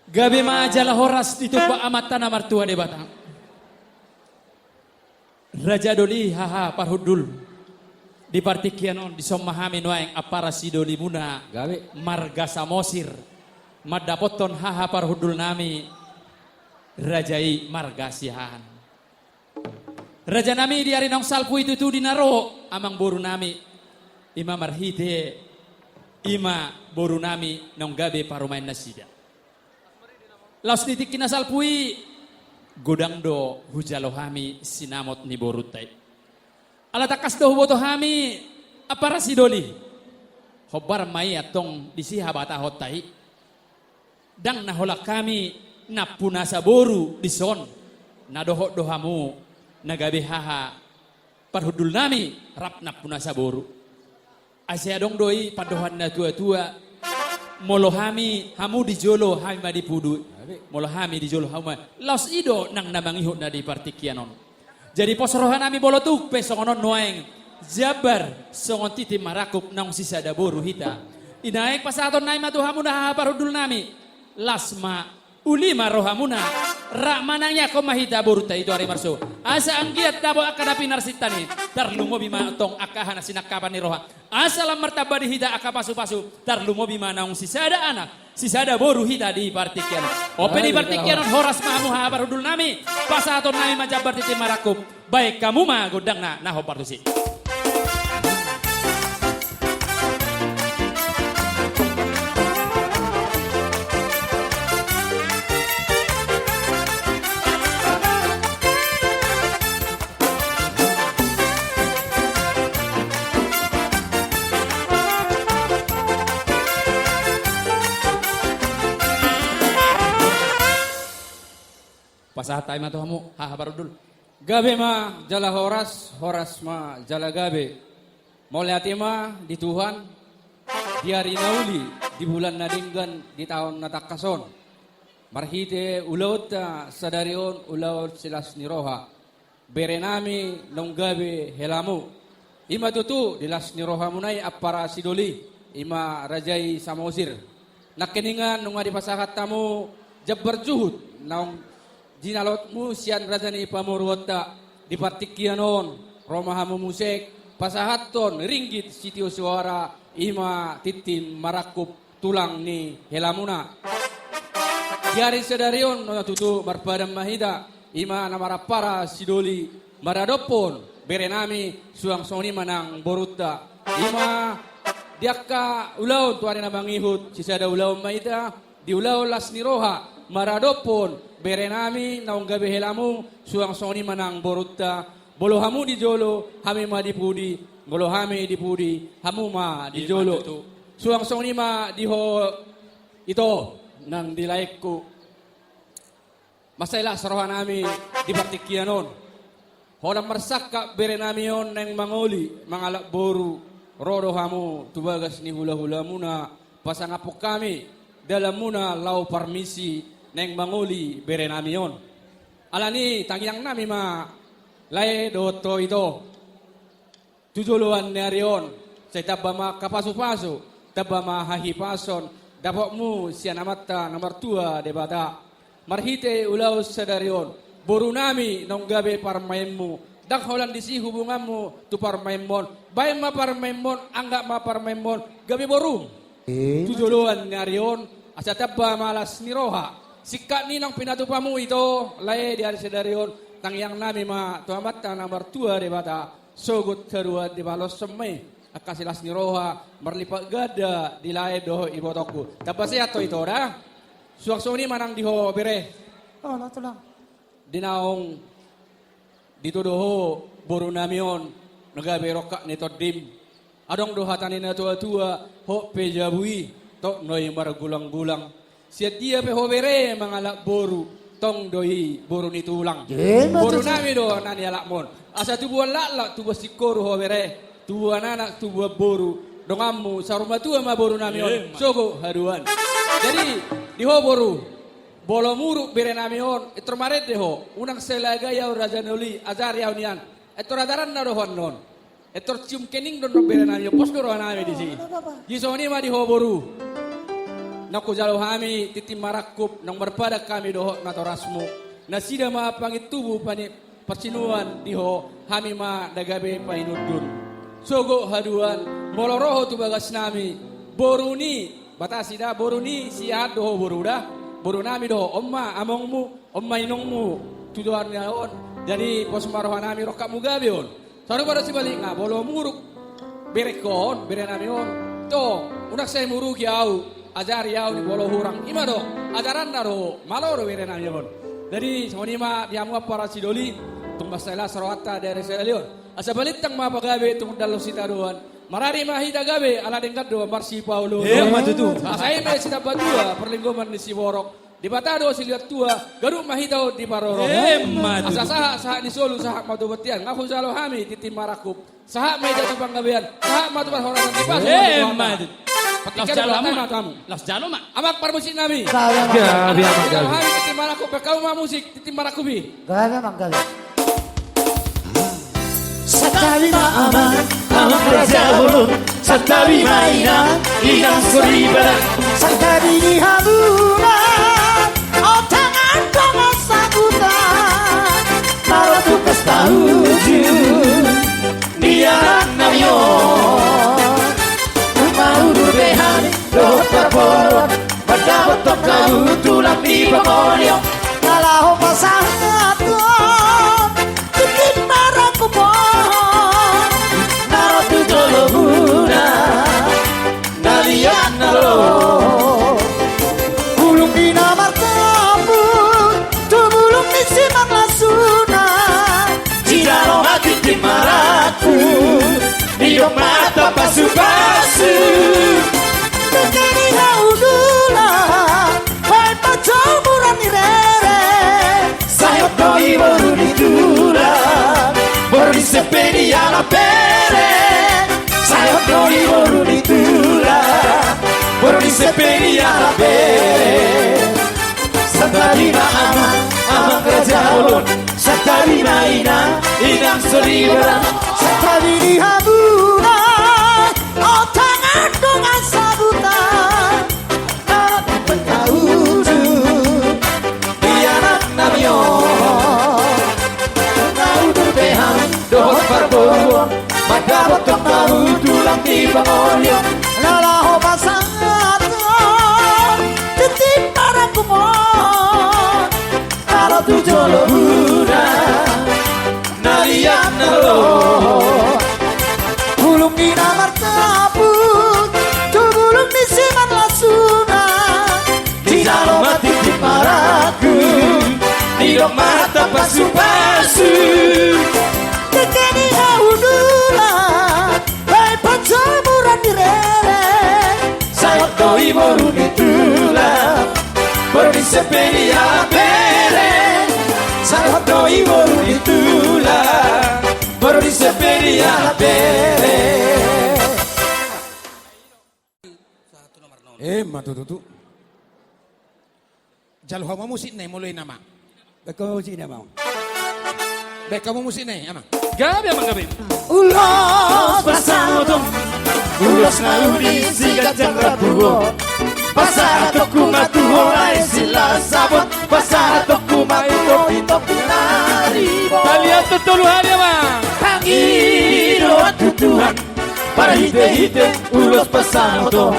Gabi majalah horas itu Pak amat tanah martua de batang. Raja Doli haha parhudul. Di partikianon di somahami noeng apara sidoli muna. Gabi. Marga samosir. Madapoton haha parhudul nami. Rajai marga sihan. Raja nami di hari nong salpu itu dinaro. Amang boru nami. Ima marhite. Ima boru nami nong gabe parumain nasida. Laos titik kinasal pui godang do hujalo hami sinamot ni borutai. Ala takas do huboto hami apara sidoli. Hobar mai atong disiha bata hotai. Dang naholak kami napunasa boru dison. Nadohok dohamu nagabe haha parhudul nami rap napunasa boru. Asya dong doi padohan na tua-tua. Molohami hamu di jolo hami ma di pudu. Molohami di jolo hamu. Laos ido nang namangihut na di partikianon. Jadi posrohan nami bolo tukpe songonon noeng. Jabar songon titi marakup nang sisa daboru hita. Inaik pasaton naik matu hamu na parudul nami. Lasma ulima rohamuna. Rak mananya ko mahita boruta itu hari marso. Asa anggiat tabo akadapi narsitani. Darlumo bima tong akahan sinakapan ni roha. Asalam martaba di hita akapasu-pasu. Darlumo bima naung sisada anak. Sisada boru hita di partikian. Ope di partikian horas mamu ha parudul nami. Pasaton nami majabar titi marakup. Baik kamu mah godang na naho partusi. Pasahat tayo matu hamu haha parudul. Gabe ma jala horas, horas ma jala gabe. Moliati ma di Tuhan, di hari nauli, di bulan nadinggan, di tahun natakason. Marhite ulaut sadarion ulaut silas niroha. Berenami nong gabe helamu. Ima tutu dilas niroha munay apara sidoli. Ima rajai samosir. Nakeningan nung adi pasahat tamu jabbar juhud naong jinalotmu sian rajani pamurwata di partikianon romahamu musik pasahaton ringgit sitio suara ima titim marakup tulang ni helamuna diari sedarion nona tutu barpadam mahida ima namarapara sidoli maradopon berenami suang soni manang boruta ima diakka ulau tuari namangihut sisada ulau mahida di ulau las niroha maradopon berenami naung gabe helamu suang soni manang boruta bolo hamu di jolo hami ma di pudi bolo hami di pudi hamu ma di jolo suang soni ma di ho ito nang dilaikku masailah serohan nami di partikianon hodam mersaka berenami on nang mangoli mangalak boru rodo hamu tubagas ni hula-hula muna pasangapok kami dalam muna lau parmisi neng manguli berenamion. Alani tangyang nami ma lae doto ito. Tujuluan narion. Saya taba ma kapasu-pasu. Taba ma hahipason. Dapat mu siya namata nomor tua debata. Marhite ulaw sadarion. Boru nami nong gabe parmainmu. Dakholan disi hubunganmu tu parmainmon. Bayan ma parmainmon. Anggak ma parmainmon. Gabe boru. Tujuluan narion. Asa taba malas niroha. Sikat ni nang pinatupamu ito, lae di hari sedarion, tangyang nami ma tuamat na martua de bata, sogut kerua di balos semai, akasilas ni roha, merlipat gada di lae doho ibotoku. Tapos ato ito dah, suak-suak ni manang diho bere. Oh, lato lang. Dinaong dito doho boru namion, nagabe rokak nito dim. Adong doha tanin na tua-tua, ho pejabui, tok noy maragulang-gulang. Siat dia pehobere mangalak boru tong doi boru ni tulang. Boru nami do nani alak mon. Asa tubuan lak tubuh sikoru hobere. Tubuan anak tubuh boru. Dongamu saruma tua ma boru nami on. Soko haruan. Jadi di ho boru. Bolo muruk bere nami on. Etromaret deho. Unang selaga ya raja noli azar ya unian. Etoradaran na dohon non. Etor cium kening don bere nami. Pos do nami di sini. Jisoni ma di ho boru. naku jalo hami titi marakup nang berpadak kami doho natorasmu. Nasida maapangit tubuh pani persinuan diho hami ma dagabe painudun. Sogo haduan moloroho tu bagas nami boruni batasida boruni siat doho boruda boru nami doho omma amongmu omma inongmu tuduan naon. Jadi pos marohan nami rokak mugabe on. Sarung pada sibalik nga bolo muruk berekon bere nami on. To unak saya murugi au ajar yau di bolo hurang ima do ajaran naro maloro bere nami on. Jadi sonima diamu para sidoli tung masalah sarwata dari Selion. Asa balitang mga pagabe tung dalo sitaruan. Marari mahida gabe ala dengkat do Marsi Paulo. Matutu. Asa ime sida badua perlinggoman ni Siborok. Di Batado silihat tua, garu mahitaw di Maroro. Asa saha ni Solo saha matubatian. Ngaku jalo hami titi marakup. Saha meja tubang gabean. Saha matubar horasan di pas. Los jalo kamu. Los jalo mak. Amak parmusin nami. Gabi amak Jalo gabi. hami titi marakup. Kau ma musik titi marakubi. Gabi amak gabi. Sakali maaman, amak raja ulun. Sakali mainan, inang suribalan. Sakali di habulan, otangan tangan sabutan. Kalau tukas tahu dia nayon. Mau berbehan, dokter bolon. Pada betok kau tulang di bangolyo. Kalau pasangan tuan, tukin marah kubon. Naro tu jolo guna, nalian nalo. Bulung di namar kabut, tu bulung di simak lasuna. Jidalo hati di maraku, hidup mata pasu-pasu. Begini haudula, hai pacau murani rere. Sayap doi baru ditula, baru disepedi ala pere. Sayap doi baru ditula, baru disepedi ala pere. Satarina aman kerja ulun. Satarina inang seribara. Satarina habulan, otangan dengan sabutan. Tapi pentaudu, bianak nabion. Pentaudu behan, doh parboon. Maka betok tahu tulang di bangolyo. Lalaho pasangan, titip para kumon. Kalau tu jolo buda, nalian nalo. Bulung di namar kabut, tu bulung di siman lasuna. Di dalam mati di maraku, di dok mata pasu-pasu. Tekeni haudula, hai pacamuran di rere. Sayap doi baru ditula, baru disepedi ala pere. Sayap doi baru ditula, baru disepedi ala pere. Matututu. Jalo hama musik nih mulai nama. Bekau sini mau. Baik kamu musik nih, ama. Gabi amak gabi. Ulos pasangotong, ulos naudi sigat jangka buho. Pasara toku matu horai sila sabot. Pasara toku matu topi naribo. Kalian tutulu hari amak. Pangiro atutuhan, para hite-hite ulos pasangotong.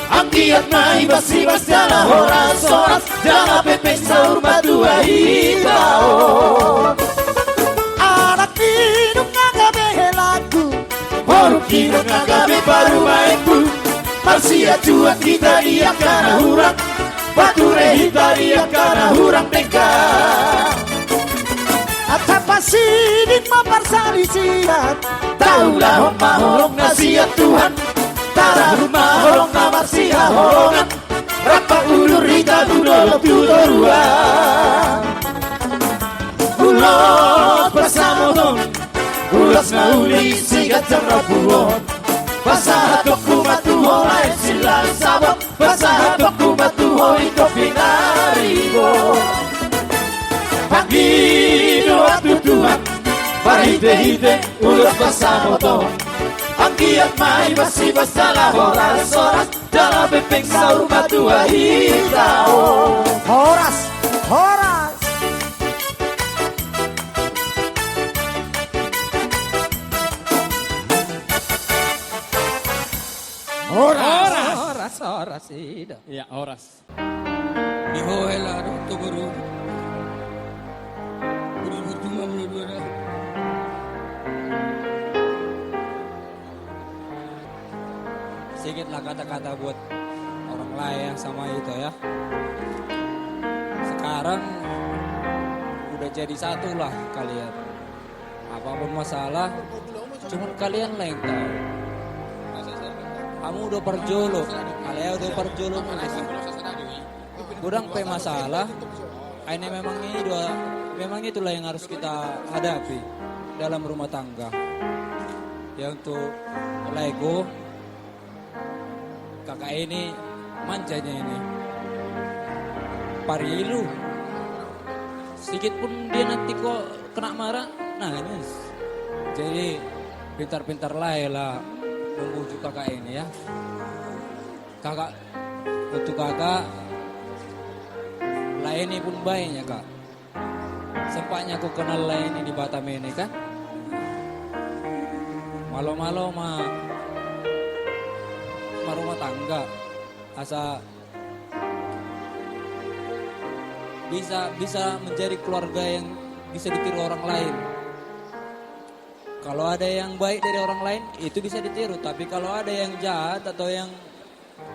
Angkiat na ibas-ibas jala horas-horas. Jala pepeng saur matua hitaon. Anak pinung ngagabe helaku, horu kinung ngagabe baru mainku. Marsia cuat kita dia karena hurang, bature hita dia karena hurang tengka. Atapa sidin maparsalisian, taulah horong nasihat Tuhan. Tara rumah horong na marsia horongan, rapa ulur hita dudolok tudoruan. Ulot pasamodong, ulas na uli sigat jang rapuon. Pasahatok kumatuho ay sila sabot. Pasahatok kumatuho ito pinaribo. Pagino at tutuhan, para hite-hite ulos pasamodong. Anggiat mai masih masalah horas dalam bepeng sahur matua hitao. Horas, horas. Horas, ida. Ya, Horas. Di hoela to baru. Cuma belum dua. Sedikitlah kata-kata buat orang lain sama itu ya. Sekarang udah jadi satu lah kalian. Apapun masalah, cuma kalian lah yang tahu. Kamu udah perjolo, kalian udah perjolo kurang pe masalah. Ini memang itulah yang harus kita hadapi dalam rumah tangga. Ya untuk Lego kakak ini manjanya ini parilu sedikit pun dia nanti kok kena marah nangis. Jadi pintar-pintar lah membujuk kakak ini ya. Kakak untuk kakak lah ini pun baiknya kak. Sempatnya aku kenal lah ini di Batam ini kan. Malu-malu mah rumah tangga asa bisa menjadi keluarga yang bisa ditiru orang lain. Kalau ada yang baik dari orang lain itu bisa ditiru, tapi kalau ada yang jahat atau yang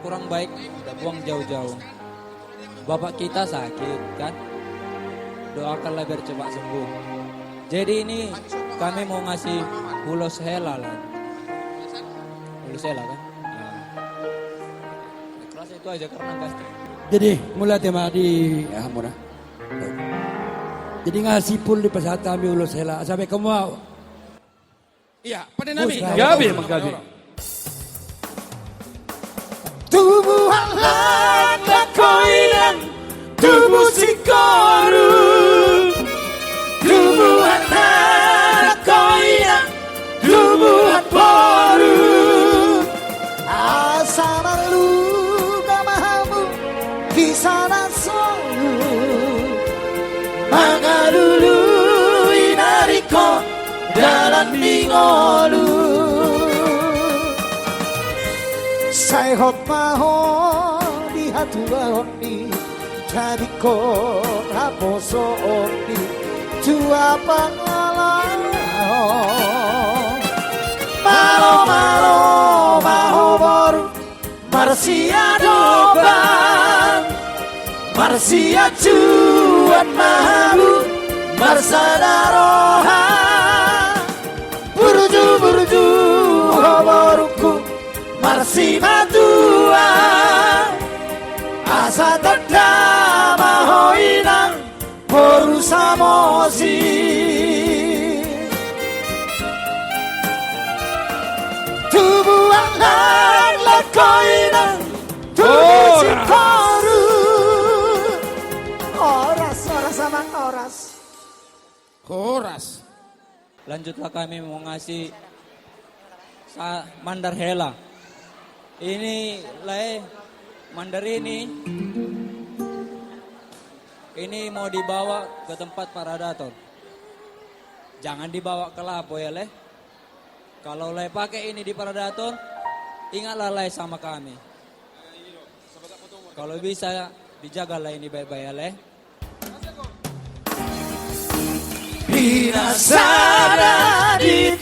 kurang baik buang jauh-jauh. Bapak kita sakit kan, doakanlah biar cepat sembuh. Jadi ini kami mau ngasih hulos hela lah, hulos hela kan. Itu aja karena pasti. Jadi mulai tema di murah. Jadi ngasih pul di pesat kami ulos hela sampai kamu mau. Iya, pada nami. Gabi emang gabi. Tubuhan lada koinan tubuh si koru. Tubuhan lada koinan tubuhan boru. Asana luka mahamu kisana solu. Mangalulu inariko dalam mingolu. Saya hot maho di hatua oni jadi ko raposo oni tua pangalan. Malo malo maho boru Marsia doban Marsia cuan mahalu Marsadaroha Buruju hoboruku Marsi matua Asa terdama hoinang Boru samosi Tubuhan lakoinang Tubuh si koru. Oras, oras sama oras. Horas. Lanjutlah kami mau ngasih mandar hela. Ini mandar ini mau dibawa ke tempat paradator. Jangan dibawa ke Lapo ya leh. Kalau leh pakai ini di paradator, ingatlah leh sama kami. Kalau bisa dijagalah ini baik-baik ya leh. Binasara dituradi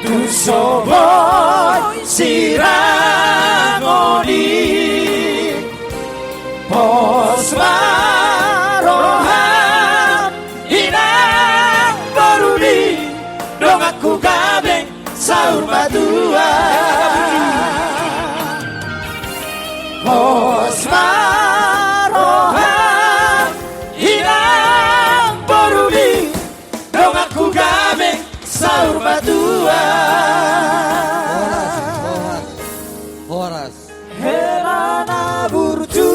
Tusoboy sirangoni Posmarohan inang barudi Dong aku gabeng sahur madua Posmarohan inang barudi Dong aku gabeng sahur madua Horas. Helana burju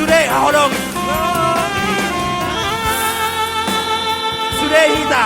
Sudah hodong. Sudah hita.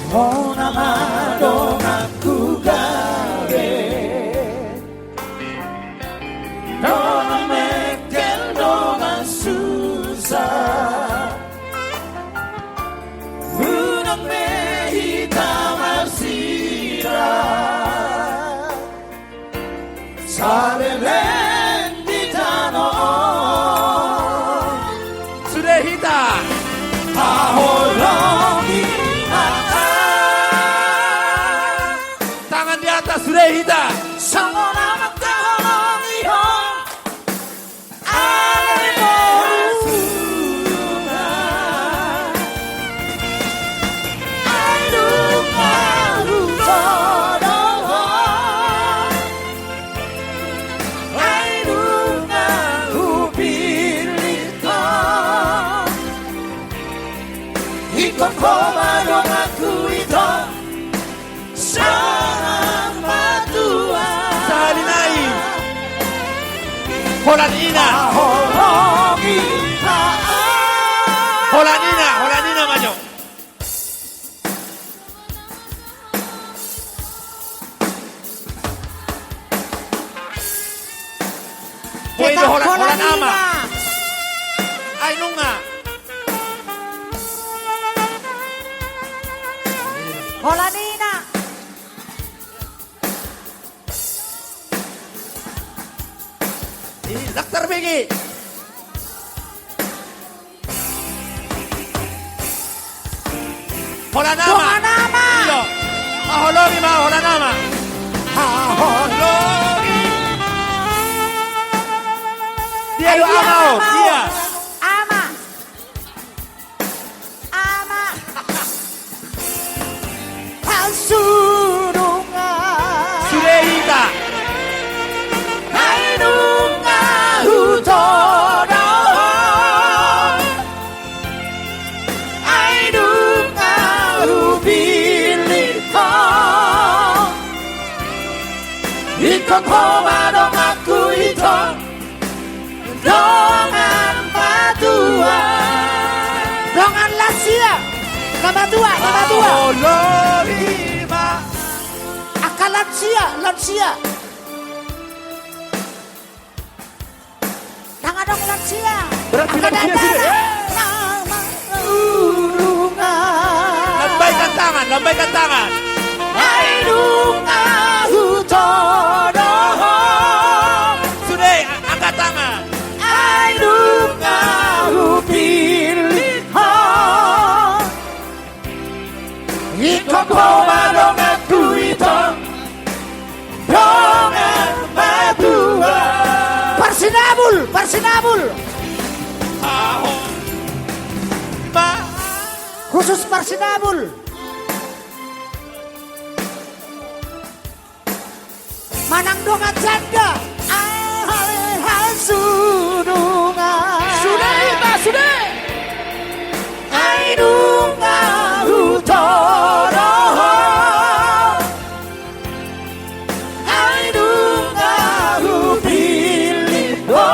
Oh nama dongaku gawe Dongan mekel dongan susah Unang mehita marsira Sarelen di tanah Sudah hita. Aholongi Tangan di atas sudah hita. Sangonama taholongi hong Ikut koma dong aku Holanina. Holanina maju. Puedo Holanama. Ay nunga. Holanina. Dr. Biggie. Holanama. Holanama. Iyo. Ahologi ma Holanama. Ahologi. Dia yo amao. Dia. Ama. Ama. Hasurunga. Suleita. Hainunga hutoro. Hainunga hubilito. Ikon homa dong aku ito. Dongan Padua. Dongan Lasia. Nama dua. Ahologi ma. Akal lansia. Tangan dong lansia. Berat Akal lansia dadara. sini. Nama urungan. Lambaikan tangan. Hainunga hutoro. Sudah, angkat tangan. Hainunga hupiliho. Ikon homa dong aku ito. Dongan Padua. Persinabul. Ma. Khusus Persinabul. Manang dongan janda. Hasurunga. Sudah. Ainunga hutoro. Ainunga hupiliho.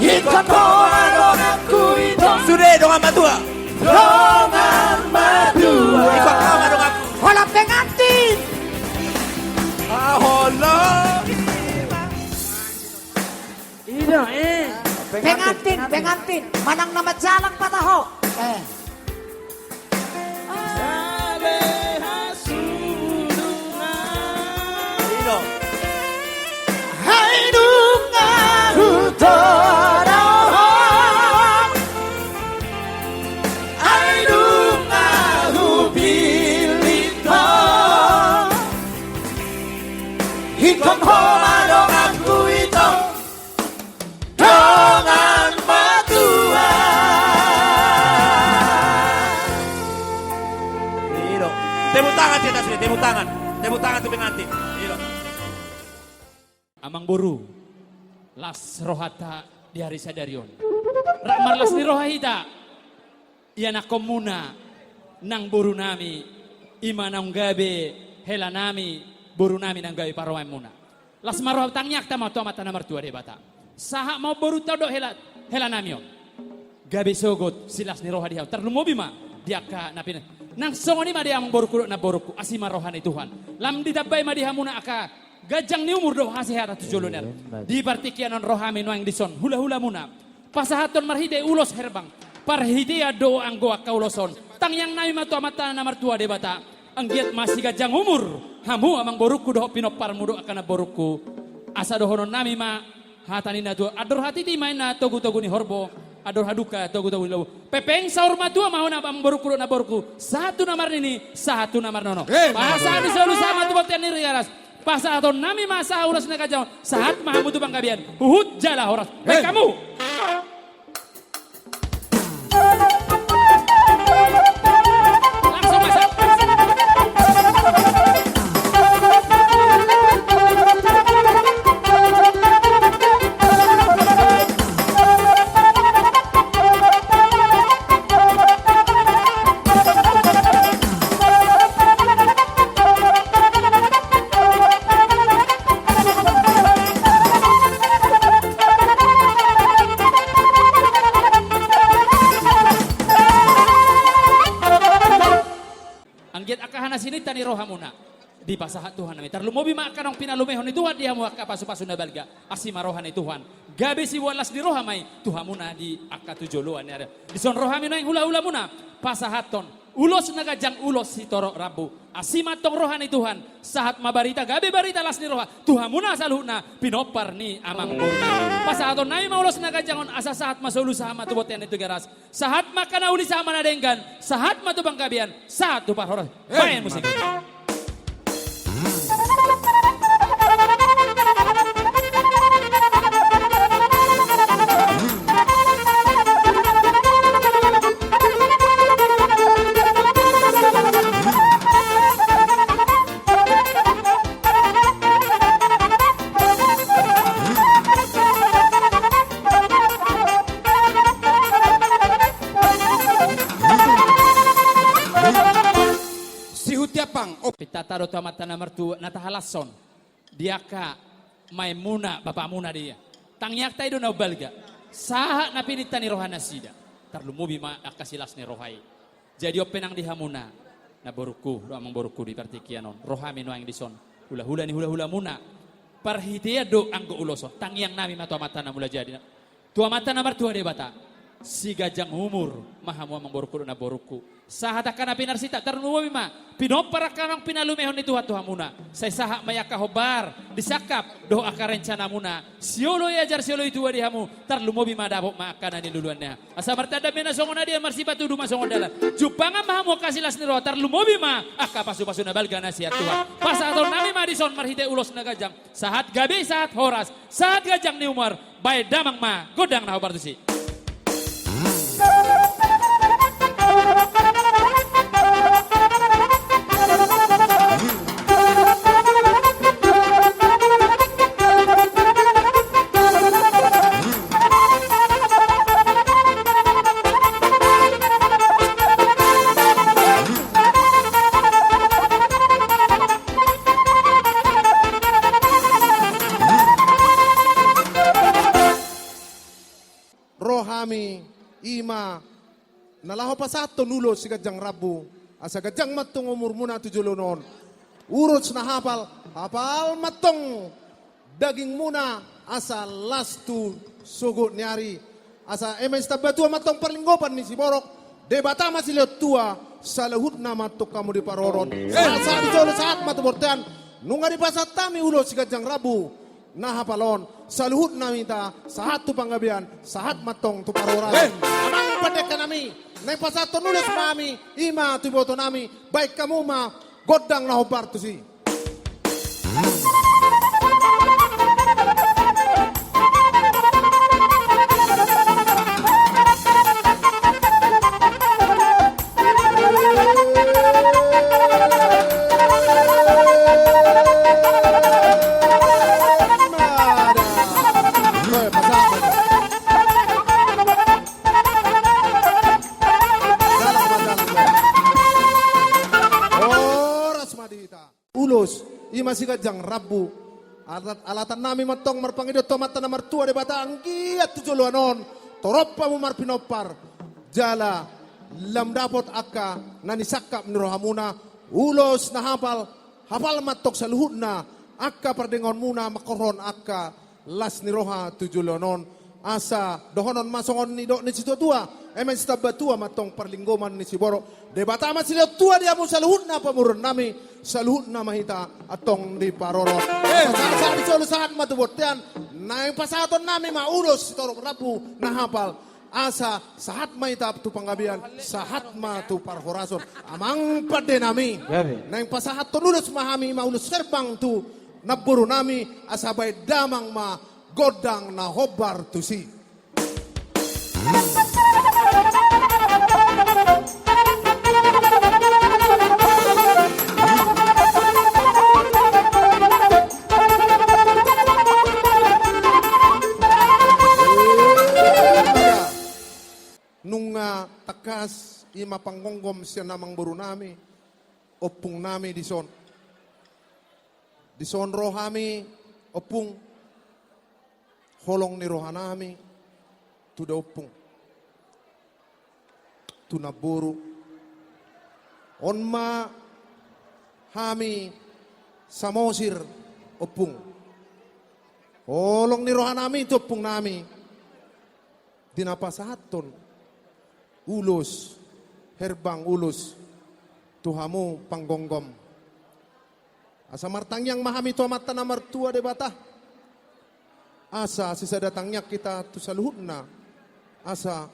Ikon homa dong aku ito. Sudah dengan matua. Dongan Padua. Ikut kama dong aku. Hola pengantin. Ahologi. Pengantin. Manang nama jalan pataho. Ino. Hainunga hutoro. Hainunga hupilito. Ikon homa dong aku ito. Dongan Padua. Ino. Tepuk tangan kita sudah, tepuk tangan. Tepuk tangan tuh pengantin. Ino. Amang boru. Las rohata di hari sadarion. Rakmar las ni rohahita. Iana komuna. Nang boru nami. Ima nang gabe. Hela nami. Boru nami nang gabe parawai muna. Las maroh tangyak tama to mata namar tua de bata. Saha mau boru tau do hela nami on. Gabe sogot silas ni roha dihaw. Terlumobi ma. Dia ka napin. Nang songoni ma dia amang boruku na boruku. Asima rohani Tuhan. Lam ditabay ma dihamuna aka. Gajang ni umur doh hasihat atu joloner. Di partikianon rohami noang dison. Hula-hula muna. Pasahaton marhide ulos herbang. Parhidia do anggoa kauloson. Tang yang nami matu amata namar tua debata. Anggiat masih gajang umur. Hamu amang boruku doh pinopar mudo akana boruku. Asa dohonon nami ma. Hatanina tu. Ador hati di main na togu-togu ni horbo. Ador haduka togu-togu ni lawu. Pepeng saur matua mau na amang boruku do na boruku. Satu namar ini. Satu namar nono. Pasal di solu sama tu baktian ni riaras. Pasal atau nami masa uras na kajang. Saat mahamu tu bangkabian. Uhud jala horas. Hei kamu. Langsung masuk. rohamuna di pasahat Tuhan nami tarlumobi makanong pinalumehon ni Tuhan dia muak pasu-pasu na balga asima rohan ni Tuhan gabe si walas di rohamay Tuhan muna di akatujuluan ya di son rohami na yung hula-hula muna pasahaton ulos nagajang ulos si Toro Rabu asima tong rohan ni Tuhan sahat mabarita gabe barita las ni roha Tuhan muna saluhna pinopar ni amang murna pasahaton nami maulos nagajangon asa sahat masulu sama tubotian itu garas sahat makana uli sama nadenggan sahat matubang kabian sahat tupar horas bayan musik Si Hutiapang. Oh, Pitataro tamata na mertua natahalason. Dia ka Maimuna bapak muna dia. Tangyak tayo na balga. Saha na pinita ni rohana sida. Tarlumubi ma akasilas ni rohai. Jadi openang di hamuna. Na boruku, amang boruku di partikianon. Rohami no ang dison. Hula-hula ni hula-hula muna. Parhitia do ang uloso. Tangyang nami matua mata na mula jadi. Tua mata na mertua de bata. Si gajang umur mahamu amang boruku na boruku. Sahat akan pinarsita tarnuwi ma pinopara kanang pinalumehon ni Tuhan Tuhan muna say saha mayaka hobar disakap doh aka rencana muna siolo yajar siolo itu wadi hamu tarlumobi ma dabok ma akan ni luluannya asa martada mena songona dia marsiba tudu ma songodala jupanga mahamu kasilas ni ro tarlumobi ma aka pasu-pasu na balga nasihat Tuhan pasaton nami ma dison marhite ulos na gajang sahat gabi sahat horas sahat gajang ni umar bae damang ma godang na hobar tusi. rohami, ima, nalaho pa sa ato nulo si Gajang Rabu, asa Gajang matong umur muna tujulunon. Urots na hapal, hapal matong daging muna asa last to sugo niari. Asa emes tabatua matong perlinggopan ni si Borok, debata masih tua sa lahut na matok kamu di paroron. Saat dijolo saat matubortean, nunga di pasat tami ulo si Gajang Rabu, na hapalon, sa luhut namin ta, sa hat tu panggabian, sa hat matong tu paroran. Amang padeka nami, na pasato nulis mami, ima tu boto nami, baik kamu ma, godang na hobar tu si. Ulos, ima si Gajang Rabu. Alatan nami matong marpangidot tomata na martua de bata anggiat tujuluanon. Torop pa mo marpinopar. Jala lam dapot akka nanisakap ni rohamuna. Ulos na hapal matok sa luhut na. Akka pardengon muna makoron akka las ni roha tujuluanon. Asa dohonon masongon ni do ni situ tua. Emen stabatua matong parlinggoman ni si Boro. Debata masih tua dia mo sa luhut na pamurun nami. Sa luhut na mahita atong di parorot. Sa disolo saat matubotian. Na yung pasaton nami maulos si Torok Rabu na hapal. Asa saat mahita tu panggabian. Saat matu parhorason. Amang pade nami. Na yung pasahat tunulos mahami maulos serbang tu. Naburu nami asabay damang ma godang na hobar tu si. Nung takas ima panggongom siya namang buru nami opung nami dison rohami opung holong ni rohanami tuda opung tunaburu onma Hami samosir opung. Olong ni rohanami itu opung nami. Dinapasahaton. Ulus. Herbang ulus. Tuhamu panggonggom. Asa martang yang mahami tu amat tanah martua de batah. Asa sisa datangnya kita tu saluhutna. Asa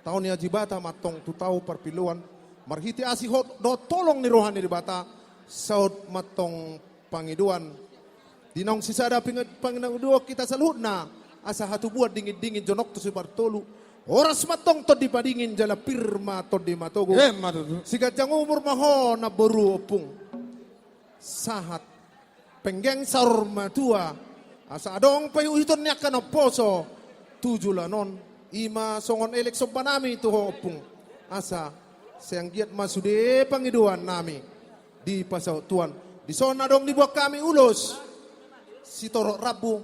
tahun ya jibata matong tu tahu perpiluan. Marhiti asih hot do tolong ni rohani di bata. Saud matong pangiduan. Dinong sisa ada pangiduan kita saluhutna. Asa hatu buat dingin-dingin jonok tu si Bartolu. Oras matong to dipadingin jala pirma to di matogo. Sigat jang umur maho na boru opung. Sahat penggeng sarur matua. Asa adong payuhiton niya ka na poso. 7 lanon. 5 songon elek sobanami tu opung. Asa sayang giat masude pangiduan nami. Di pasau tuan. Di sona dong dibuat kami ulus. Si torok rabu.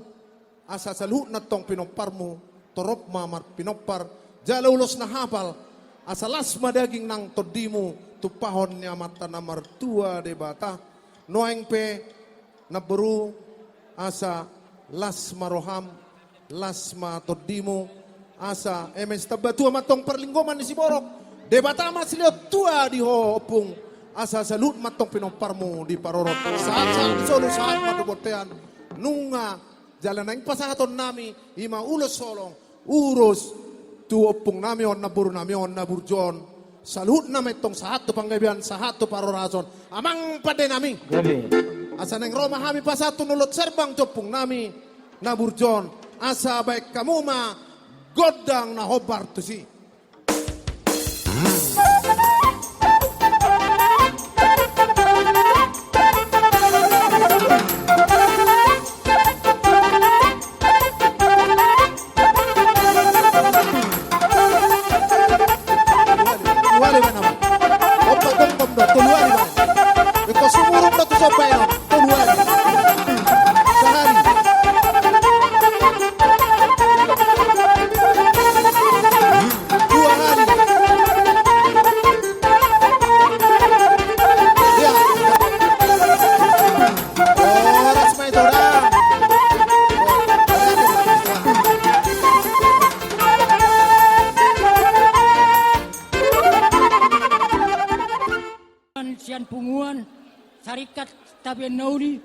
Asa saluh na tong pinoparmu. Torop mamar pinopar. Jala ulos na hapal. Asa lasma daging nang todimu. Tupahon niya mata na martua de bata. Noeng pe naberu. Asa lasma roham. Lasma todimu. Asa emes tabatua matong perlinggoman ni si borok. De bata masiliot tua di opung. Asa salut matong pinoparmu di parorot. Saat di solo saat matukotean. Nunga. Jalan nang pasahaton nami. Ima ulos solong. Urus. Tu opung nami on naburu nami on naburjon. Salut nami tong sahat tu panggabian. Sahat tu parorason. Amang pade nami. Asa nang Roma kami pasahaton nulot serbang tu opung nami. Naburjon. Asa baik kamu ma. Godang na hobar tu si. Sian punguan sarikat tabian nauli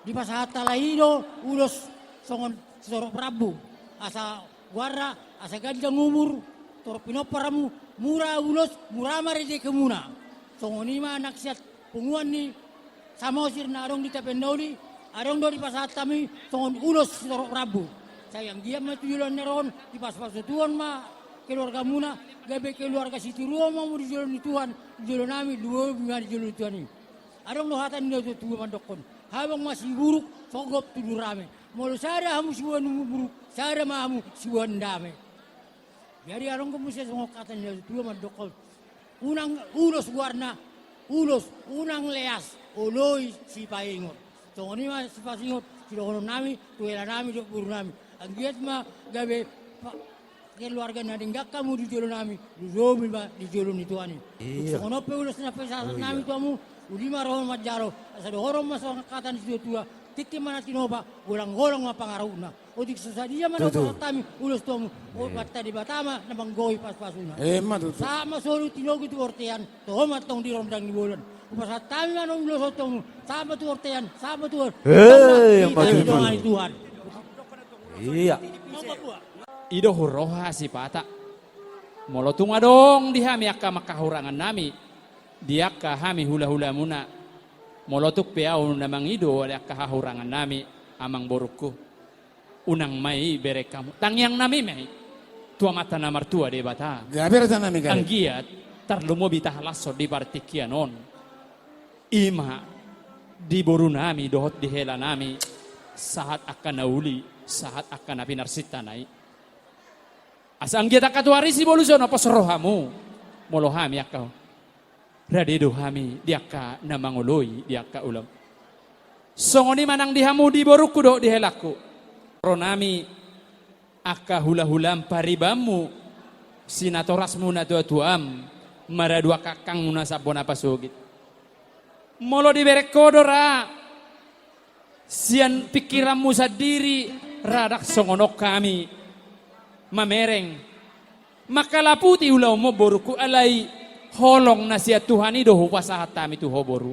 di pasahata laido ulos songon sorok Prabu asa warra asa ganjang umur torok pinoparamu mura ulos muramari de kemuna songon ima anak siat punguan ni samosir na arong di tabian nauli arong do di pasahata mi songon ulos sorok Prabu sayang dia matuyulan neron di pas-pasutuan ma keluarga muna gabe keluarga situ Roma mau di jalan Tuhan di jalan nami dua bima di jalan Tuhan ini adong lohatan dia tu tua mandokon habang masih buruk sogop tu rame mau sada hamu siwan buruk sada mahamu siwan dame jadi adong kemusia songokatan dia tua mandokon unang ulos warna ulos unang leas oloi si paingot songoni ma si paingot si dokono nami tuela nami dok buru nami anggiat ma gabe keluarga nadinggak kamu di jalan nami, di jalan itu ani. Sono pe ulas na pesa nami tuamu, uli marohon majaro, asa dohorom masang katan di tua, titi mana tinoba, gorang-gorang mapangaruna. Odik sesadia mana kami ulas tuamu, mata di batama na banggoi pas-pasuna. Sama solu tinogu tu ortean, tohomat tong di rondang di bulan. Upasa tami mana ulas tuamu, sama tu ortean, sama tu. Tuhan. Iya. Ido huroha si pata. Molotung adong di hami akka makahurangan nami. Dia ka hami hula-hula muna. Molotuk peau namang ido ada akka hahurangan nami amang boruku. Unang mai bere kamu. Tangyang nami mai. Tua mata na martua de bata. Gaber ta nami kare. Ang giat tarlumo bitah lasso di partikianon. Ima di boru nami dohot di hela nami. Saat akan nauli, saat akan nabi narsita nai. Asang kita katuarisi boluson apa serohamu molohami akau radedo hami diaka namangoloi diaka ulam songoni manang dihamu di boruku do dihelaku ronami aka hula-hulam paribamu sinatorasmu na tuam maradua kakang munasabon apa sugit Molo di berekodora. Sian pikiranmu sendiri radak songonok kami. Mamereng. Maka laputi ulau mo boruku alay holong na siya Tuhan ido hupasahat tami tu hoboru.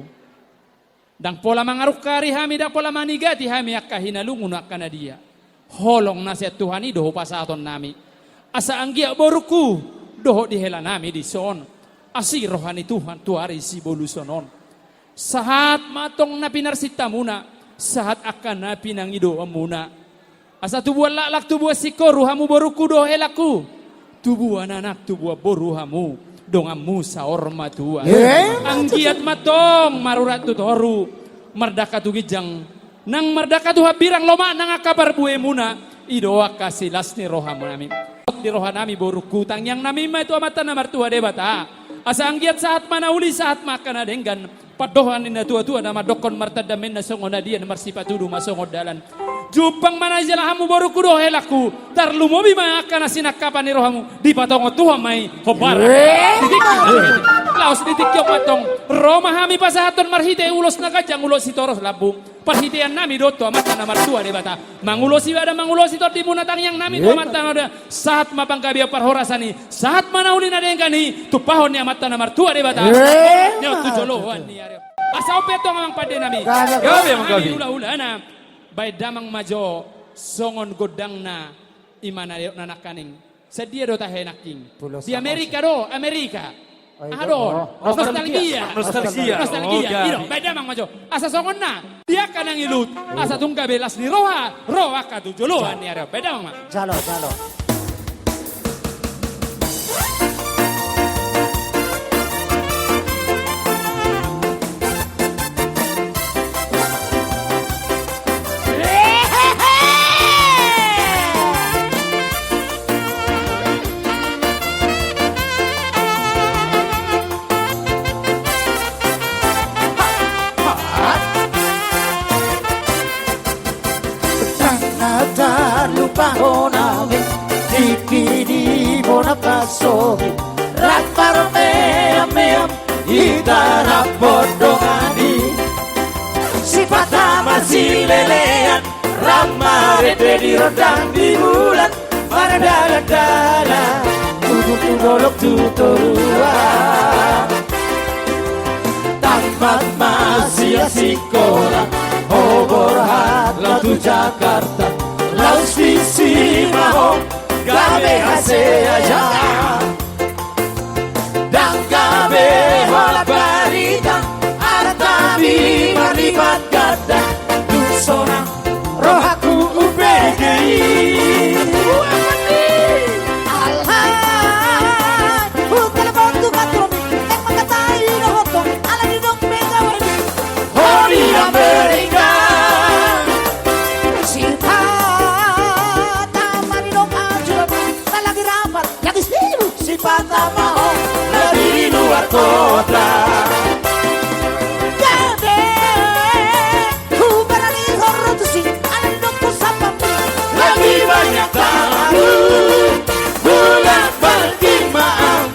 Dang pola mangaruk kari hami dang pola manigati hami akka hinalungun akka na dia. Holong na siya Tuhan ido hupasahaton nami. Asa anggia boruku doho dihela nami di son. Asi rohani Tuhan tuari si bolusonon. Sahat matong na pinarsita muna. Sahat akan na pinangido amuna. Asa tubuan laklak tubuan sikoru hamu boruku doho helaku. Tubuan anak tubuan boruhamu. Dongamu sa orma tua. Anggiat matong marurat tutoru. Mardaka tu gijang. Nang mardaka tu habirang loma nang akabar buhe muna. Idoa kasilas ni rohamu nami. Di roha nami boruku tang yang nami ma itu amatan na martua debata. Asa anggiat saat mana uli saat makan adenggan. Padohan ina tua-tua nama dokon martadamen na songo na dia namar sipatudu masongo dalan. Jupang mana jala hamu baru kudo helaku. Tarlu mobi ma akan asinak kapan rohamu di patongo tuha mai hobar. Titik laos titik yok patong. Roma hami pasahaton marhite ulos na kajang ulos sitoros labu. Parhitean nami doto amata namar tua debata. Mangulosi ada mangulosi tor di munatang yang nami tu amata ada saat mapang kabia parhorasani. Saat mana uli na dengkani tu pahon ni amata namar tua debata. Nyo tu jolohan ni are. Asa opeto ngamang pade nami. Gabe gabe. Ula-ula na. Bay damang majo songon godang na imana nanakaning. Sedia do tahe naking. Di Amerika do, Amerika. Adon, nostalgia. Iro, bay damang majo. Asa songon na, dia kanang ilut. Asa tungga belas ni roha, roha katu jolohan ni are. Bay damang ma. Jalo. Bahonami dikini bona pasomi rapar meam itarap bodongani sifata masih lelean ramare di rodang di bulan maradala duduk dolok tutorua tamat masih sekolah obor hat laut Jakarta Laus visi maho gabe haseya dan gabe hola barita artami maribat gada dusona rohaku ubegei alhai hutan bantu katromi makatai rohoto ala di dok mega wedi hori Amerika Sipata mau lebih di luar kota. Gabe, ku berani horatusi, anak doko sapamu. Lebih banyak tamu, bulan pergi maaf,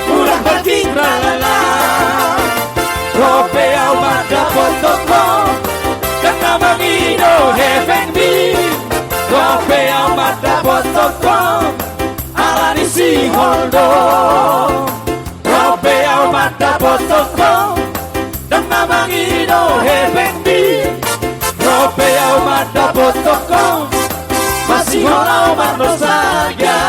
bulan pergi tralala. Ropea mada potoko, karena mengido heaven be. Ropea mada potoko. Si holdo robe au mata potoko dan mamangido hebendi robe au mata potoko masih holau mano saja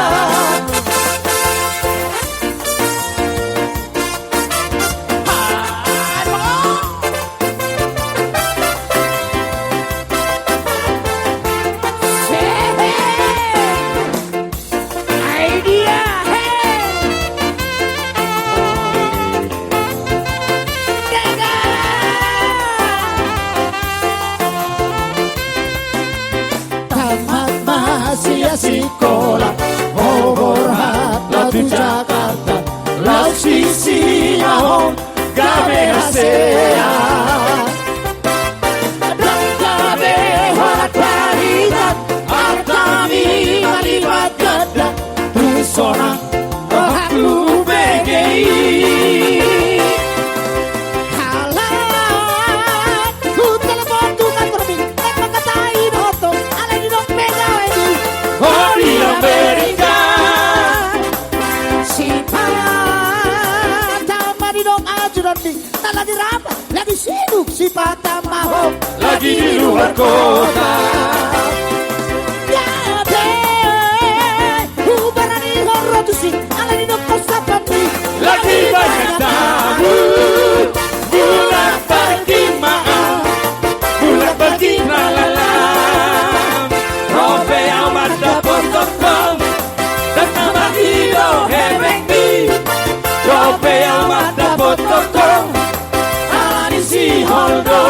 sekolah obor hat laut Jakarta laut sisi mahon gabe hasea dan gabe hat paridat artami maribat gada rusona rohaku begei halai lagi di luar kota. Lagi banyak tamu, bulan pergi maaf, bulan pergi malalam. Robe amat dapat tokong, dan nama hero hebekti. Robe amat dapat tokong, alani si holdo.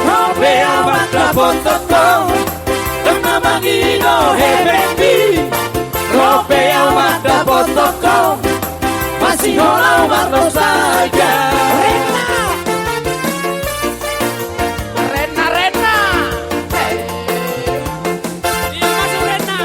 Robe amat dapat tokong, dan nama hero hebekti. Robe amat dapat tokong, masih orang warna saja. Rena, Rena. Iya masuk Rena.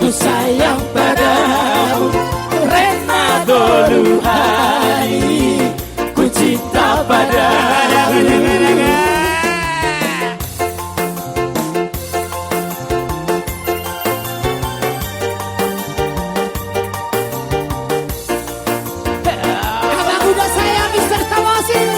Sayang padamu, Rena dulu hari ku cinta padamu. Abang udah saya Mister Tawasir.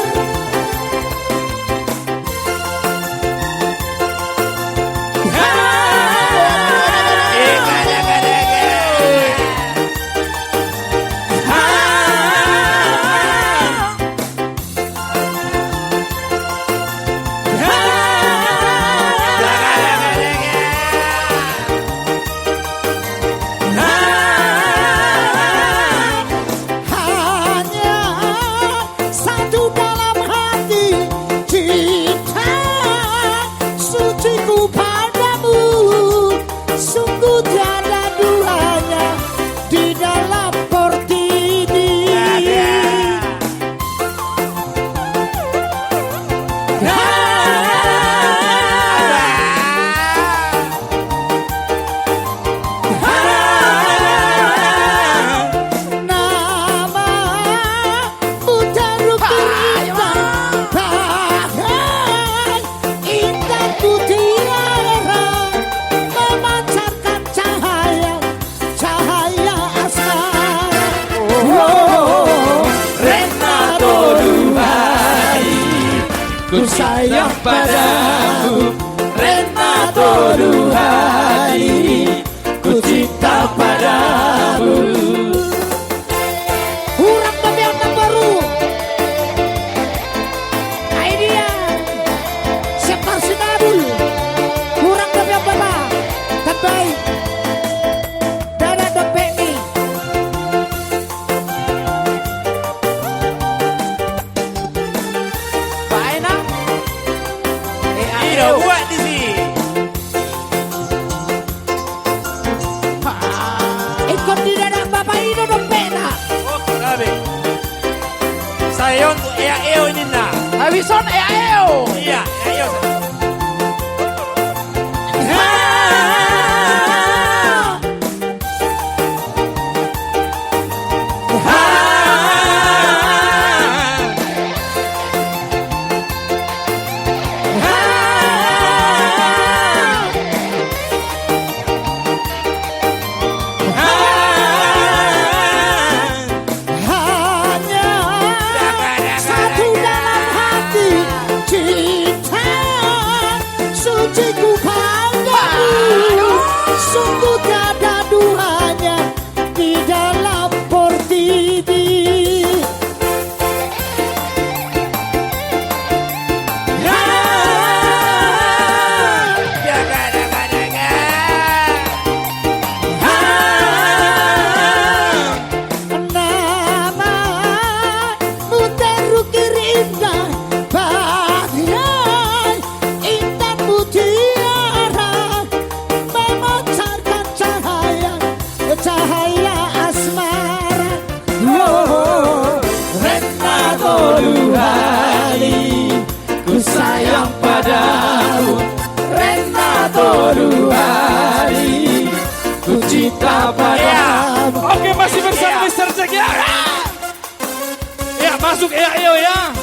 Ku sayang padamu, Renato Duhani, ku cinta padamu. Urang babean baru. Idea. Separ sinabul. Urang babean baba. Terbaik. Dada dompet nih. Buat di sini. Ikut di dada bapak ini dompetnya. Oke, Nabi. Saya untuk EAO ini nak. Habison EAO. Iya, EAO. Masuk eo ya.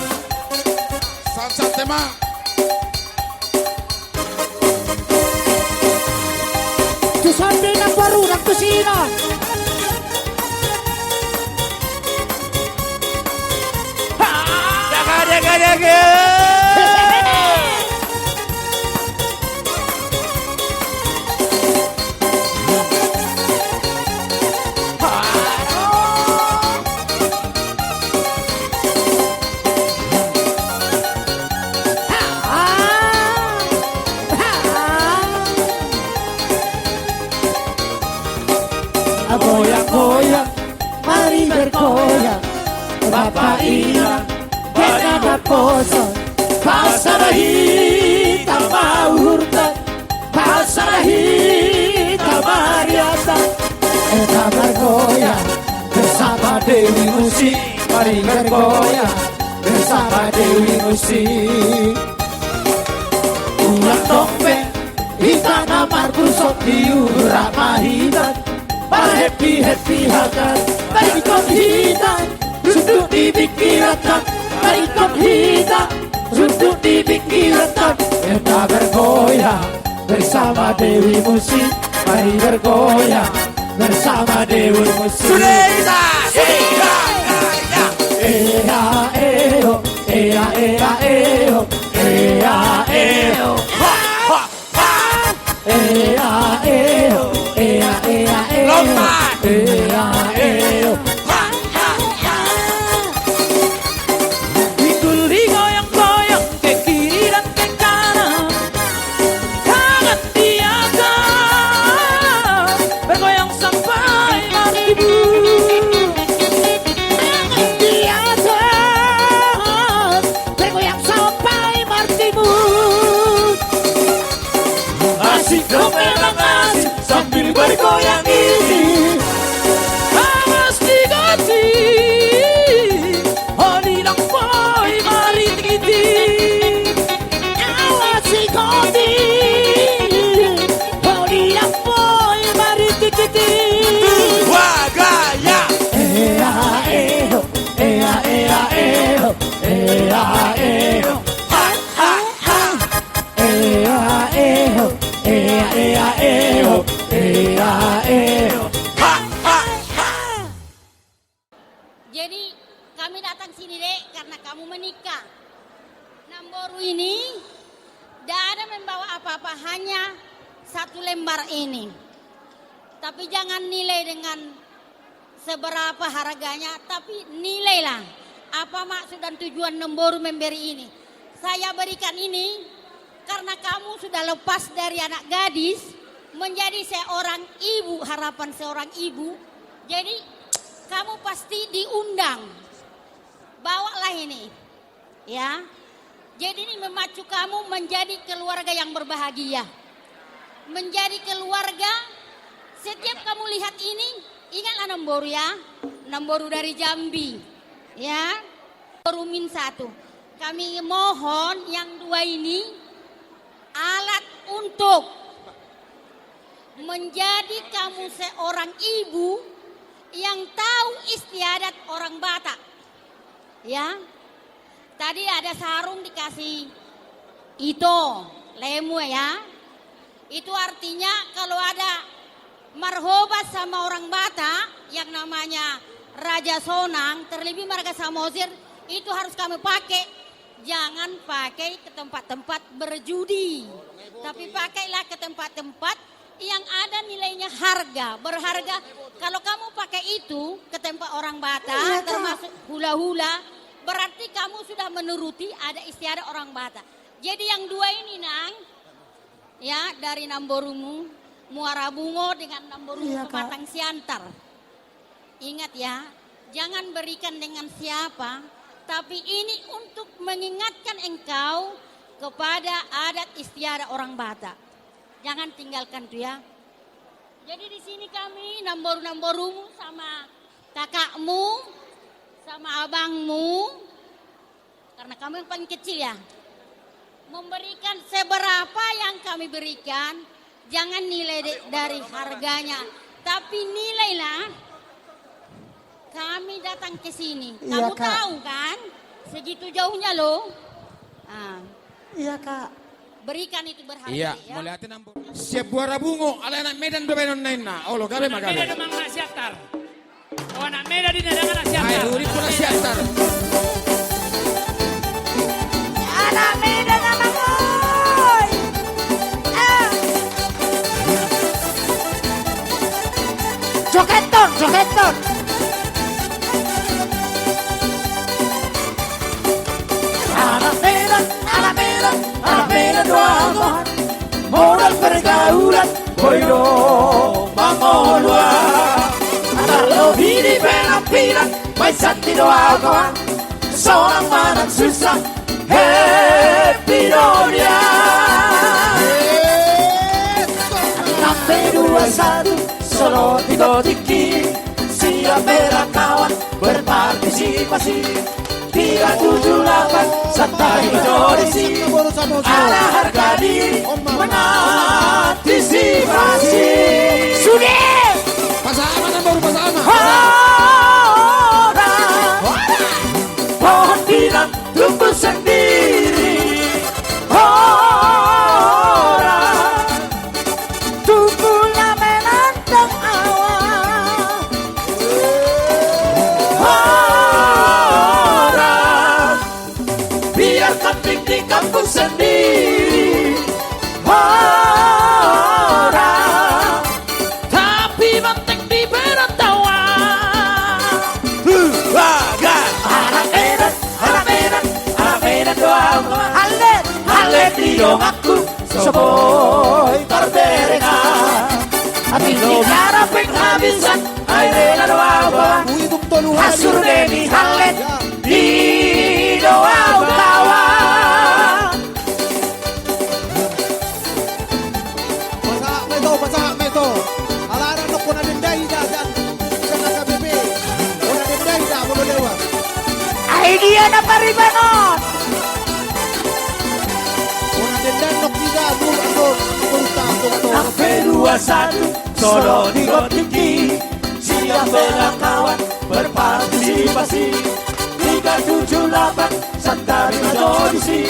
Sansat tema. Tu sampai nak baru nak kusina. Jaga. Goyang-goyang, mari bergoyang. Bapak Ina, kenapa bosan? Pasar hitam mahurta, pasar hitam mariata. Kita bergoyang bersama Dewi Musik. Mari bergoyang bersama Dewi Musik. Ulang dompet, hitana markusok diurah mahitan. Para happy hakan, mari ikut hitam, duduk di pikiran. Mari ikut hitam, duduk di pikiran. Kita bergoyang bersama Dewi Musik. Mari bergoyang bersama Dewi Musik. Sudah. Ea eo, ea ea eo, ea eo, ea eo, ea ea eo, Lompat. ea eo. Ikuli goyang-goyang ke kiri dan ke kanan, tangan di atas, bergoyang sampai martibu. Tangan di atas, bergoyang sampai martibu. Asik domelang asik sambil bergoyang ini. Awas digati, holilang boy mari digiti. Awas digati, holilang boy mari digiti. Wagaya. Ea eo, ea ea eo, ea eo, ha ha ha. Ea eo, ea ea eo, ea eo. Jadi kami datang sini dek karena kamu menikah. Namboru ini tidak ada membawa apa-apa, hanya satu lembar ini. Tapi jangan nilai dengan seberapa harganya, tapi nilailah apa maksud dan tujuan Namboru memberi ini. Saya berikan ini karena kamu sudah lepas dari anak gadis menjadi seorang ibu, harapan seorang ibu. Jadi kamu pasti diundang. Bawalah ini. Ya. Jadi ini memacu kamu menjadi keluarga yang berbahagia. Menjadi keluarga, setiap kamu lihat ini, ingatlah Namboru ya. Namboru dari Jambi. Ya. Namboru min 1. Kami mohon yang 2 ini alat untuk menjadi kamu seorang ibu yang tahu istiadat orang Batak. Ya. Tadi ada sarung dikasih itu lemu ya. Itu artinya kalau ada marhobat sama orang Batak yang namanya Raja Sonang, terlebih Marga Samosir, itu harus kami pakai. Jangan pakai ke tempat-tempat berjudi. Tapi pakailah ke tempat-tempat yang ada nilainya berharga. Kalau kamu pakai itu ke tempat orang Batak, termasuk hula-hula, berarti kamu sudah menuruti ada istiadat orang Batak. Jadi yang 2 ini Nang, ya dari Namborumu, Muara Bungo dengan Namborumu Pematang Siantar. Ingat ya, jangan berikan dengan siapa, tapi ini untuk mengingatkan engkau kepada adat istiadat orang Batak. Jangan tinggalkan tuh ya. Jadi di sini kami Namboru-Namborumu sama kakakmu, sama abangmu, karena kamu yang paling kecil ya, memberikan seberapa yang kami berikan. Jangan nilai dari harganya, tapi nilailah kami datang ke sini. Iya, Kamu Kak. tahu kan? Segitu jauhnya loh. Ah, Iya, Kak. berikan itu berharga Iya, ya. mulai hati nampur. Siap buara bungo, ala anak Medan dua benon naina. Oh, lo gabe Anak magabe. Medan memang nak siatar. Oh anak Medan di nedangan nak Hai, siatar. urip pula siatar. Anak Medan anak boy. Jogeton, jogeton. Anak Medan, anak Medan, anak Medan doa Tuhan. Modal pergaulan, boyo mangolwa. Anak lebih di penampilan, may santi doa Tuhan. Seorang manang susah, happy dunia. Sampai 21 solo tiga tiki. Siap berakawan berpartisipasi. 378 santai majorisi. Ada harga diri mengantisipasi. Sudah. Pasama nampur pasama. Pohon pinang tumbuh sendiri. Orang tumbuhnya menantang awan. Orang biarkan di kampung sendiri. Orang tapi penting di perantauan. Anak Medan doa halet, halet di dong aku seboy terberdeka. Hati negara penghabisan air doa bang. Hasur demi halet di doa kawan. Pasak meto. Ala anak ko na dinday dan sa bibi. Una dinday da mo lewa. Idea na paribanon. Una dinday nok diga mo ano punta to. Sampai 21 solo di Gotiki. Siap bela kawan berpartisipasi. 378 santai majorisi.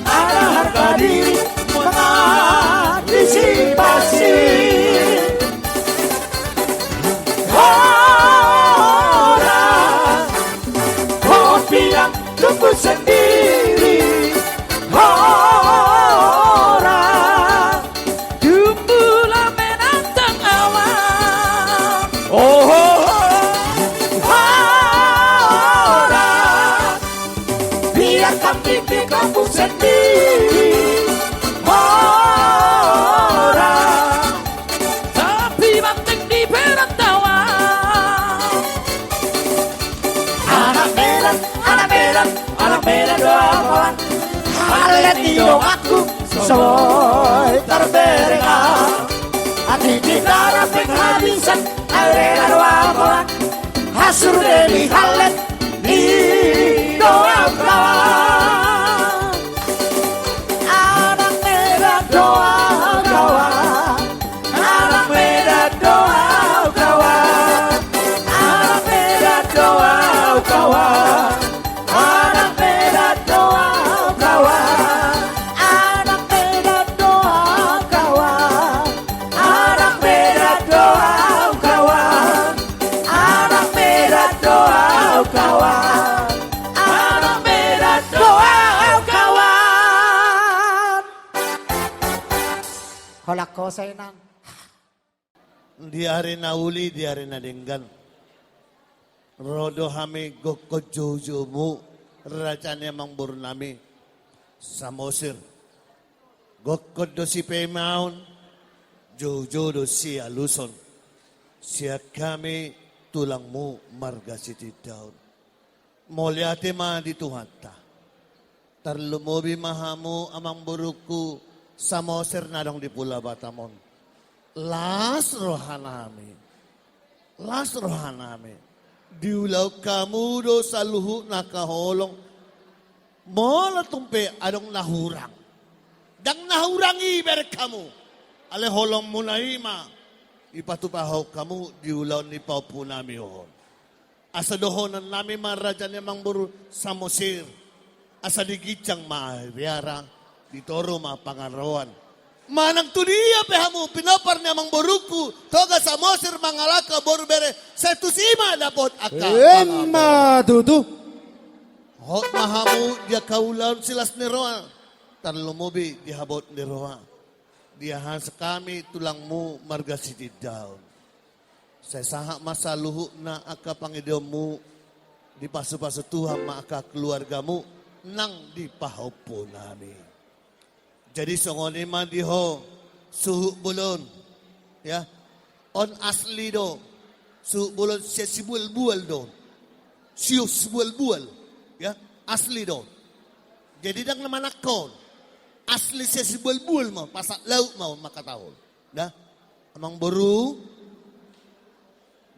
Ada harga diri mengantisipasi. Orang pohon pinang tumbuh sendiri. Orang tumbuhlah menantang awan. Orang biarkan pipi kampung sendiri. Orang tapi penting di perantauan. Anak Medan, anak Medan, anak Medan doa kawan. Halet di dong aku soy terberdeka. Hati kita penghabisan air doa kawan. Hasur demi halet di doa kawan. Anak Medan doa kawan. Anak Medan doa kawan. Anak Medan doa kawan. Anak Medan doa kawan. Anak Medan doa kawan. Anak Medan doa kawan. Anak Medan doa kawan. Anak Medan doa kawan. Kolak ko sa inang. Di hari na uli, di hari na dinggan. Rodo hami goko jojo mu, rajanya mangbur nami sa Mosir. Goko do si Pemaun, jojo do si Aluson. Siya kami tulangmu marga siti daun. Molyate ma di tuhata. Tarlumobi mahamu amang buruku sa Mosir na dong di Pula Batamon. Las rohanami. Las rohanami. Diulaw kamu do sa luhu nakaholong. Mola tumpe anong nahurang. Dang nahurang iber kamu. Ale holong mo na ima. Ipatupahaw kamu diulaw ni paupo nami hohon. Asa dohonan nami marajan yang buru sa Mesir. Asa digicang maariara, ditoro mapangarawan. Manang tudia pehamu pinopar niya mang boruku, toga sa Mesir mangalaka boru bere, sa tusima dapot aka. Emma dudu. Hot mahamu dia kaulan silas ni Roa. Tan lumubi dihabot ni Roa. Diahan sa kami tulangmu marga sitid daon. Sa saha masa luhu na aka pangidomu di pasu-pasu Tuhan ma aka keluargamu nang dipahopo nami. Jadi songoni man diho suhu bulon. Ya. On asli do. Suhu bulon sesibul bual do. Sius bual. Ya, asli do. Jadi dang naman akon. Asli sesibul bual mo, pasak lauk mo makatahol. Ya. Amang boru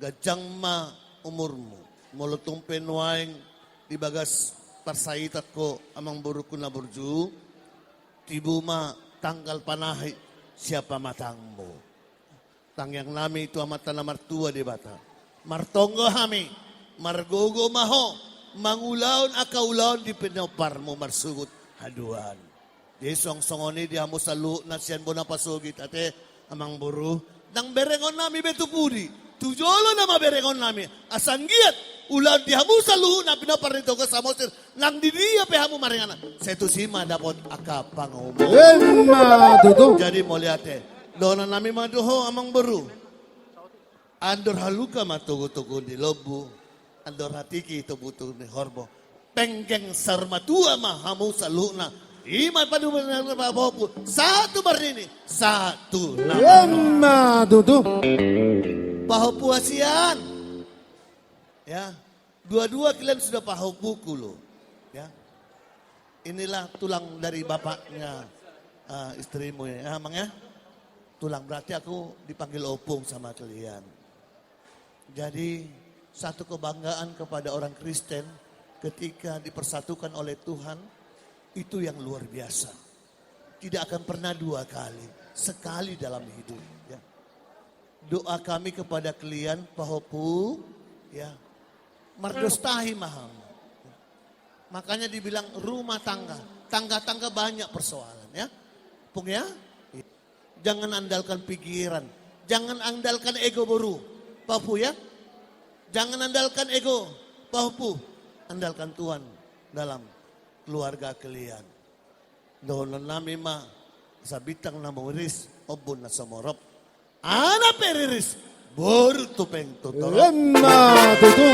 gajang ma umurmu. Mulutong penwaing di bagas parsaitat ko amang boru ko na burju. Tibu ma tanggal panahi siapa matangmu. Tangyang nami itu amatan na martua di bata. Martonggo hami, margogo maho, mangulaon akaulaon di pinopar mo marsugot haduan. Di song-songoni di hamo sa luho na siyan bo na pasugit ate amang buru. Nang berengon nami betupudi, tujolo na maberengon nami. Asanggiat, ulan di hamo sa luho na pinopar nito ka sa Mesir. Nang didiya pe hamo maringana. Setu sima dapot aka pangumo. Emma dudu. Jadi moliate, doon na nami maduho amang buru. Andor haluka matugo-tugo di lobu. Andor hatiki itu butuh ni horbo. Penggeng sarmatua mahamu sa luna. Iman paduman na mababu. Satu barini. Satu na. Emma dudu. Pahopu asian. Ya. Dua-dua kalian sudah pahopuku loh. Ya. Inilah tulang dari bapaknya istrimu ya. Amang ya. Tulang berarti aku dipanggil opung sama kalian. Jadi satu kebanggaan kepada orang Kristen ketika dipersatukan oleh Tuhan itu yang luar biasa. Tidak akan pernah dua kali, sekali dalam hidup. Ya. Doa kami kepada kalian, Pahopu, ya, mardostahi maham. Makanya dibilang rumah tangga, tangga-tangga banyak persoalan, ya, Pung ya. Jangan andalkan pikiran, jangan andalkan ego boru, Pahopu ya. Jangan andalkan ego, Pahopu. Andalkan Tuhan dalam keluarga kalian. Doon nami ma sa bitang na moriris obon na somorop. Ana periris boru tupeng tutorop. Emma dudu.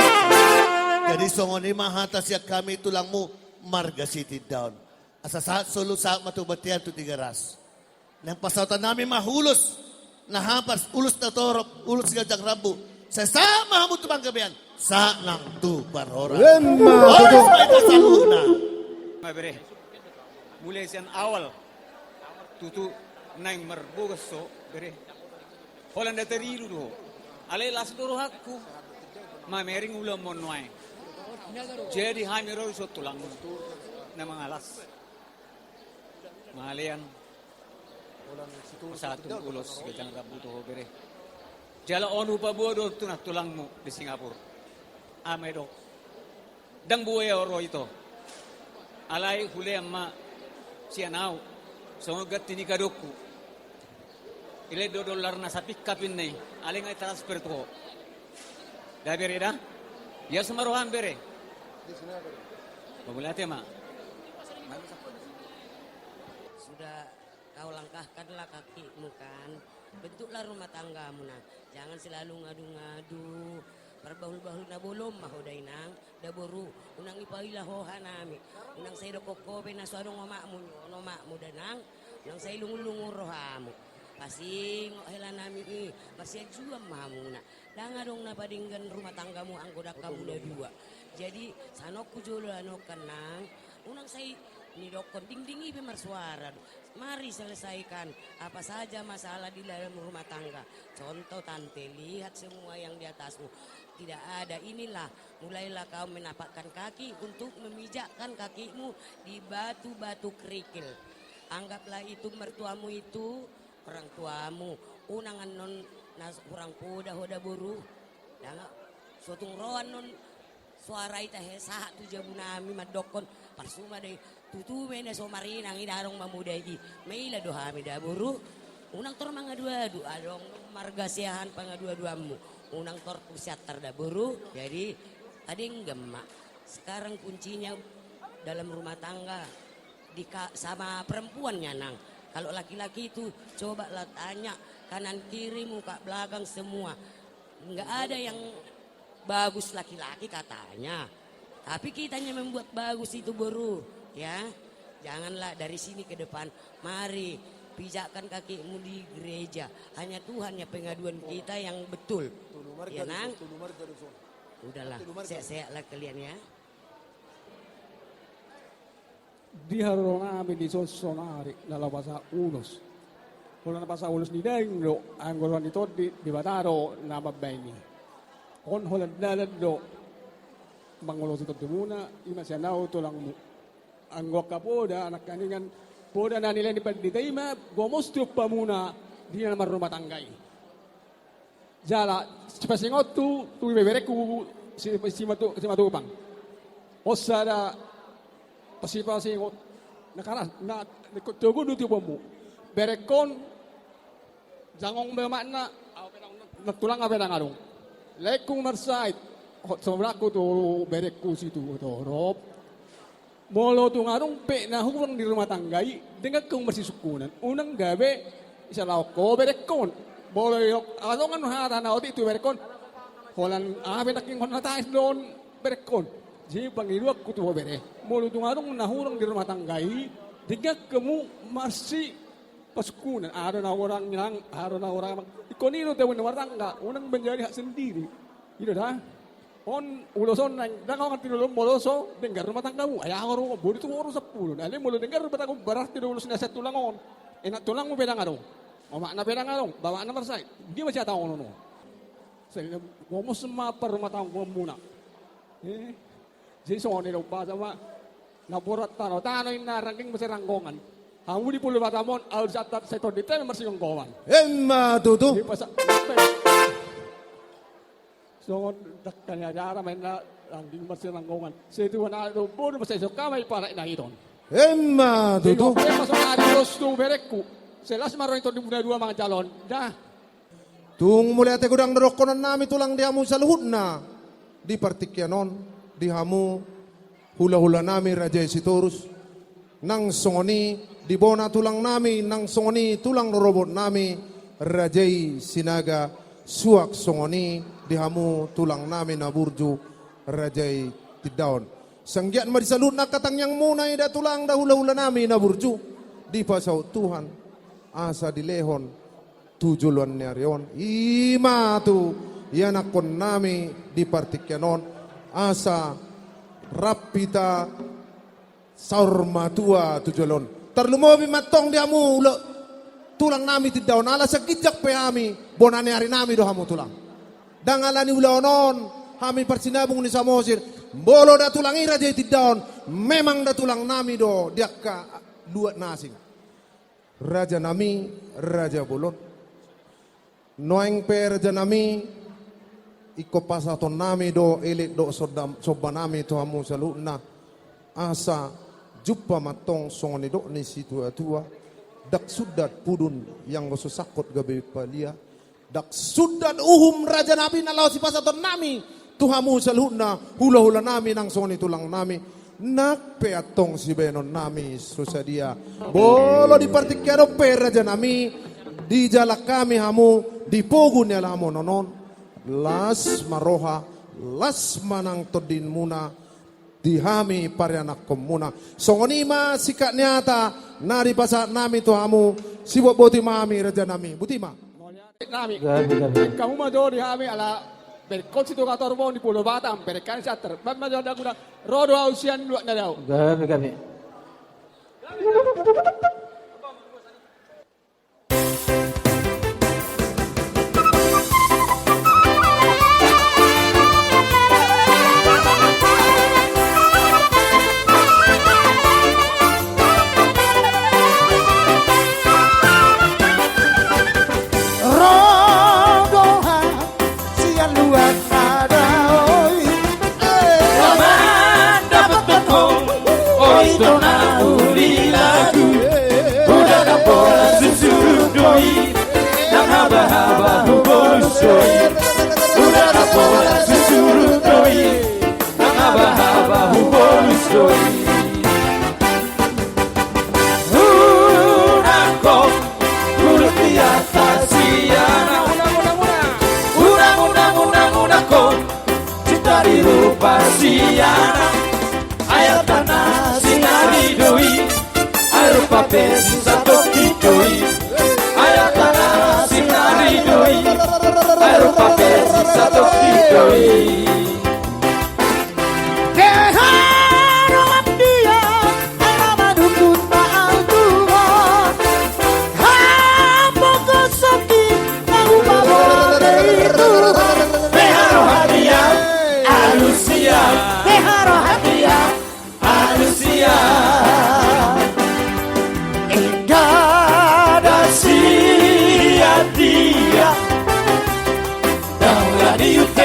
Jadi songoni mahata siya kami tulangmu marga city down. Asa sa solo sa matubatian tu tiga ras. Nang pasautan namin mahulos na hapas ulos na torop, ulos gajang rabu. Sa sama mo tubang gabihan sa nang tu parhora. Emma Oras dudu. may kasaluna. Mabere. Mulai siyan awal tutu nang marbugas so bere. Holanda terilu do. Alay las doro hakku. Mamering ulam monway. Jadi hamiro so tulang na mga alas. Malian. Satu ulos gajang rabu to bere. Jala onu pa bodo tunat tulangmu di Singapura. Amay do. Dang buhay oro ito. Alay huli amma sianaw. Songogat tinikadokku. Ilay $2 na sa pick-upin na alay nga transfer to ko. Dabere da? Ya sumaruhan bere. Pagulate ma. Sudah kau langkahkanlah kakimu kan. Bentuklah rumah tanggamu nah. Jangan selalu ngadu-ngadu. Perbahul-bahul na bolom mahuday nang daboru. Unang ipailah hoha nami. Unang sa kokobe na suadong omakmu. Omakmu danang. Unang sa ilungun-lungur rohamu. Pasing hela nami masih juga mamu na. Danga dong na padinggan rumah tanggamu anggoda kamu da dua. Jadi sanokku jolo anokan nang. Unang say ni dokon ding-ding ibe marsuara. Mari selesaikan apa saja masalah di dalam rumah tangga. Contoh tante, lihat semua yang di atasmu. Tidak ada, inilah mulailah kau menapakkan kaki untuk memijakkan kakimu di batu-batu kerikil. Anggaplah itu mertuamu itu orang tuamu. Unangan non nas orang poda hoda buru. Suatu roan non suara ita hesa tu jabu nami madokon parsuma deh tutu mena somarinang idarong mamuda iki maila dohami da buru unang tor mangadu-adu adong margasiahan pangadu-aduamu unang tor pusiatar da buru jadi ading gemak sekarang kuncinya dalam rumah tangga sama perempuannya nang kalau laki-laki itu coba lah tanya kanan kiri muka belakang semua nggak ada yang bagus laki-laki katanya tapi kitanya membuat bagus itu buru ya janganlah dari sini ke depan mari pijakkan kakimu di gereja hanya Tuhan ya pengaduan kita yang betul ya nang udahlah sehat-sehat lah kalian ya diharapkan kami disonari dalam bahasa ulos. Kalau bahasa ulos ni denglo, ang golongan itu di bataro nama baini. Kon holan dalado mangulos itu muna, imasya nao tulang mu. Ang waka poda anak kaningan poda na nila ni pagditayma, gomosto pa muna di na naman rumah tanggay. Jala, sipasingot tu ibebereku si matupang. Osada pasipasingot nakaras na tugo duti mo berekon jangong bemakna natulang apa nang arong lekung marsait sobraku tu berekku situ torop molo tu ngarong pe na hurang di rumah tanggai dengan kung masisukunan unang gabe isa ko berekon molo yok alongan harana oti tu berekon holan naking hon natais don berekon jadi pangiluak kutu bere, mulu tungarong nahurang di rumah tanggai, dengan kamu masih pasukunan, ada na orang yang, ada na orang, ikonilo tahu rumah tangga, unang menjadi hak sendiri, itu dah, on uloson nang, dah kau ngerti dulu moloso, dengar rumah tanggamu, ayah orang, boleh tu orang 10, nanti mulu dengar rumah tanggamu berarti dulu nasihat tulangon, enak tulangmu pedang arong, makna pedang arong, bawa nama saya, dia masih tahu nono, saya ngomong semua per rumah tangga muna, jadi soalnya lupa sama naborat tano yang narangking masih ranggongan. Kamu di pulau Batamon, al zatat setor di teh masih ngongkongan. Emma tutu. So dakanya jara main na rangking masih ranggongan. Situ na do pun masih suka mai para na iton. Emma tutu. Masuk na di rostu berekku. Selas maron itu di muda dua mga calon. Dah. Tung mulai ate gudang nerokonan nami tulang diamu sa luhud na. Di partikyanon. Di hamu hula-hula nami Raja Sitorus nang songoni di bona tulang nami nang songoni tulang robot nami Raja Sinaga suak songoni di hamu tulang nami na burju Raja Tidaon sanggiat marisalut na katang yang munay da tulang da hula-hula nami na burju di pasau Tuhan asa dilehon tujuluan niarion ima tu yanakon nami di partikyanon asa rapita saurmatua tujuan terlumobi matong diamu tulang nami tidak nala sakijak pe kami bonane hari nami do hamu tulang dangalani ulaonon kami persinabung ni samosir bolo da tulang ira jadi tidak memang da tulang nami do diakka dua nasing raja nami raja bolon noeng pe raja nami iko pasaton nami do elit do soba nami to hamu saluna asa jumpa matong songoni do ni situ atua dak sudat pudun yang goso sakot gabe palia dak sudat uhum raja nabi na law si pasaton nami to hamu saluna hula-hula nami nang songoni tulang nami nak pe atong si benon nami susadia bolo di partikyaro pe raja nami di jalak kami hamu di pogun ya lamo nonon las maroha las manang todin muna dihami parianak komuna songonima sikat niata nari pasat nami tu hamu sibuk boti mami raja nami butima nami kamu majo dihami ala berkot situ kator bon di pulau Batam berkan sater bab majo da guna rodo ausian dua na daw gabi ito na uli lagu. Udah na pola susurug doi nang haba-haba hubolusoi. Udah na pola susurug doi nang haba-haba hubolusoi. Unako urut di atas siana. Unako cinta di rupa siana. Ayat tanah sinari doi rupa pesi satu doi. Ayat tanah sinari doi rupa pesi satu doi.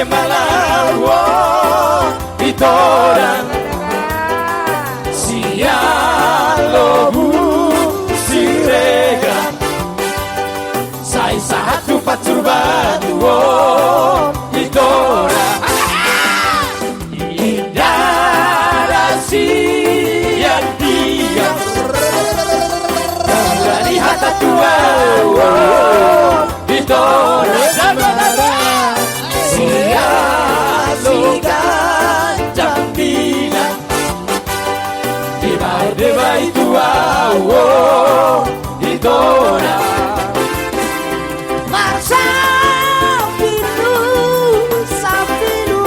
Malawo itoran sialobu sirega sai satu patur batuo itoran indara sian dia dari hata tua itoran Deba itu awo idora Marsapilu sapilu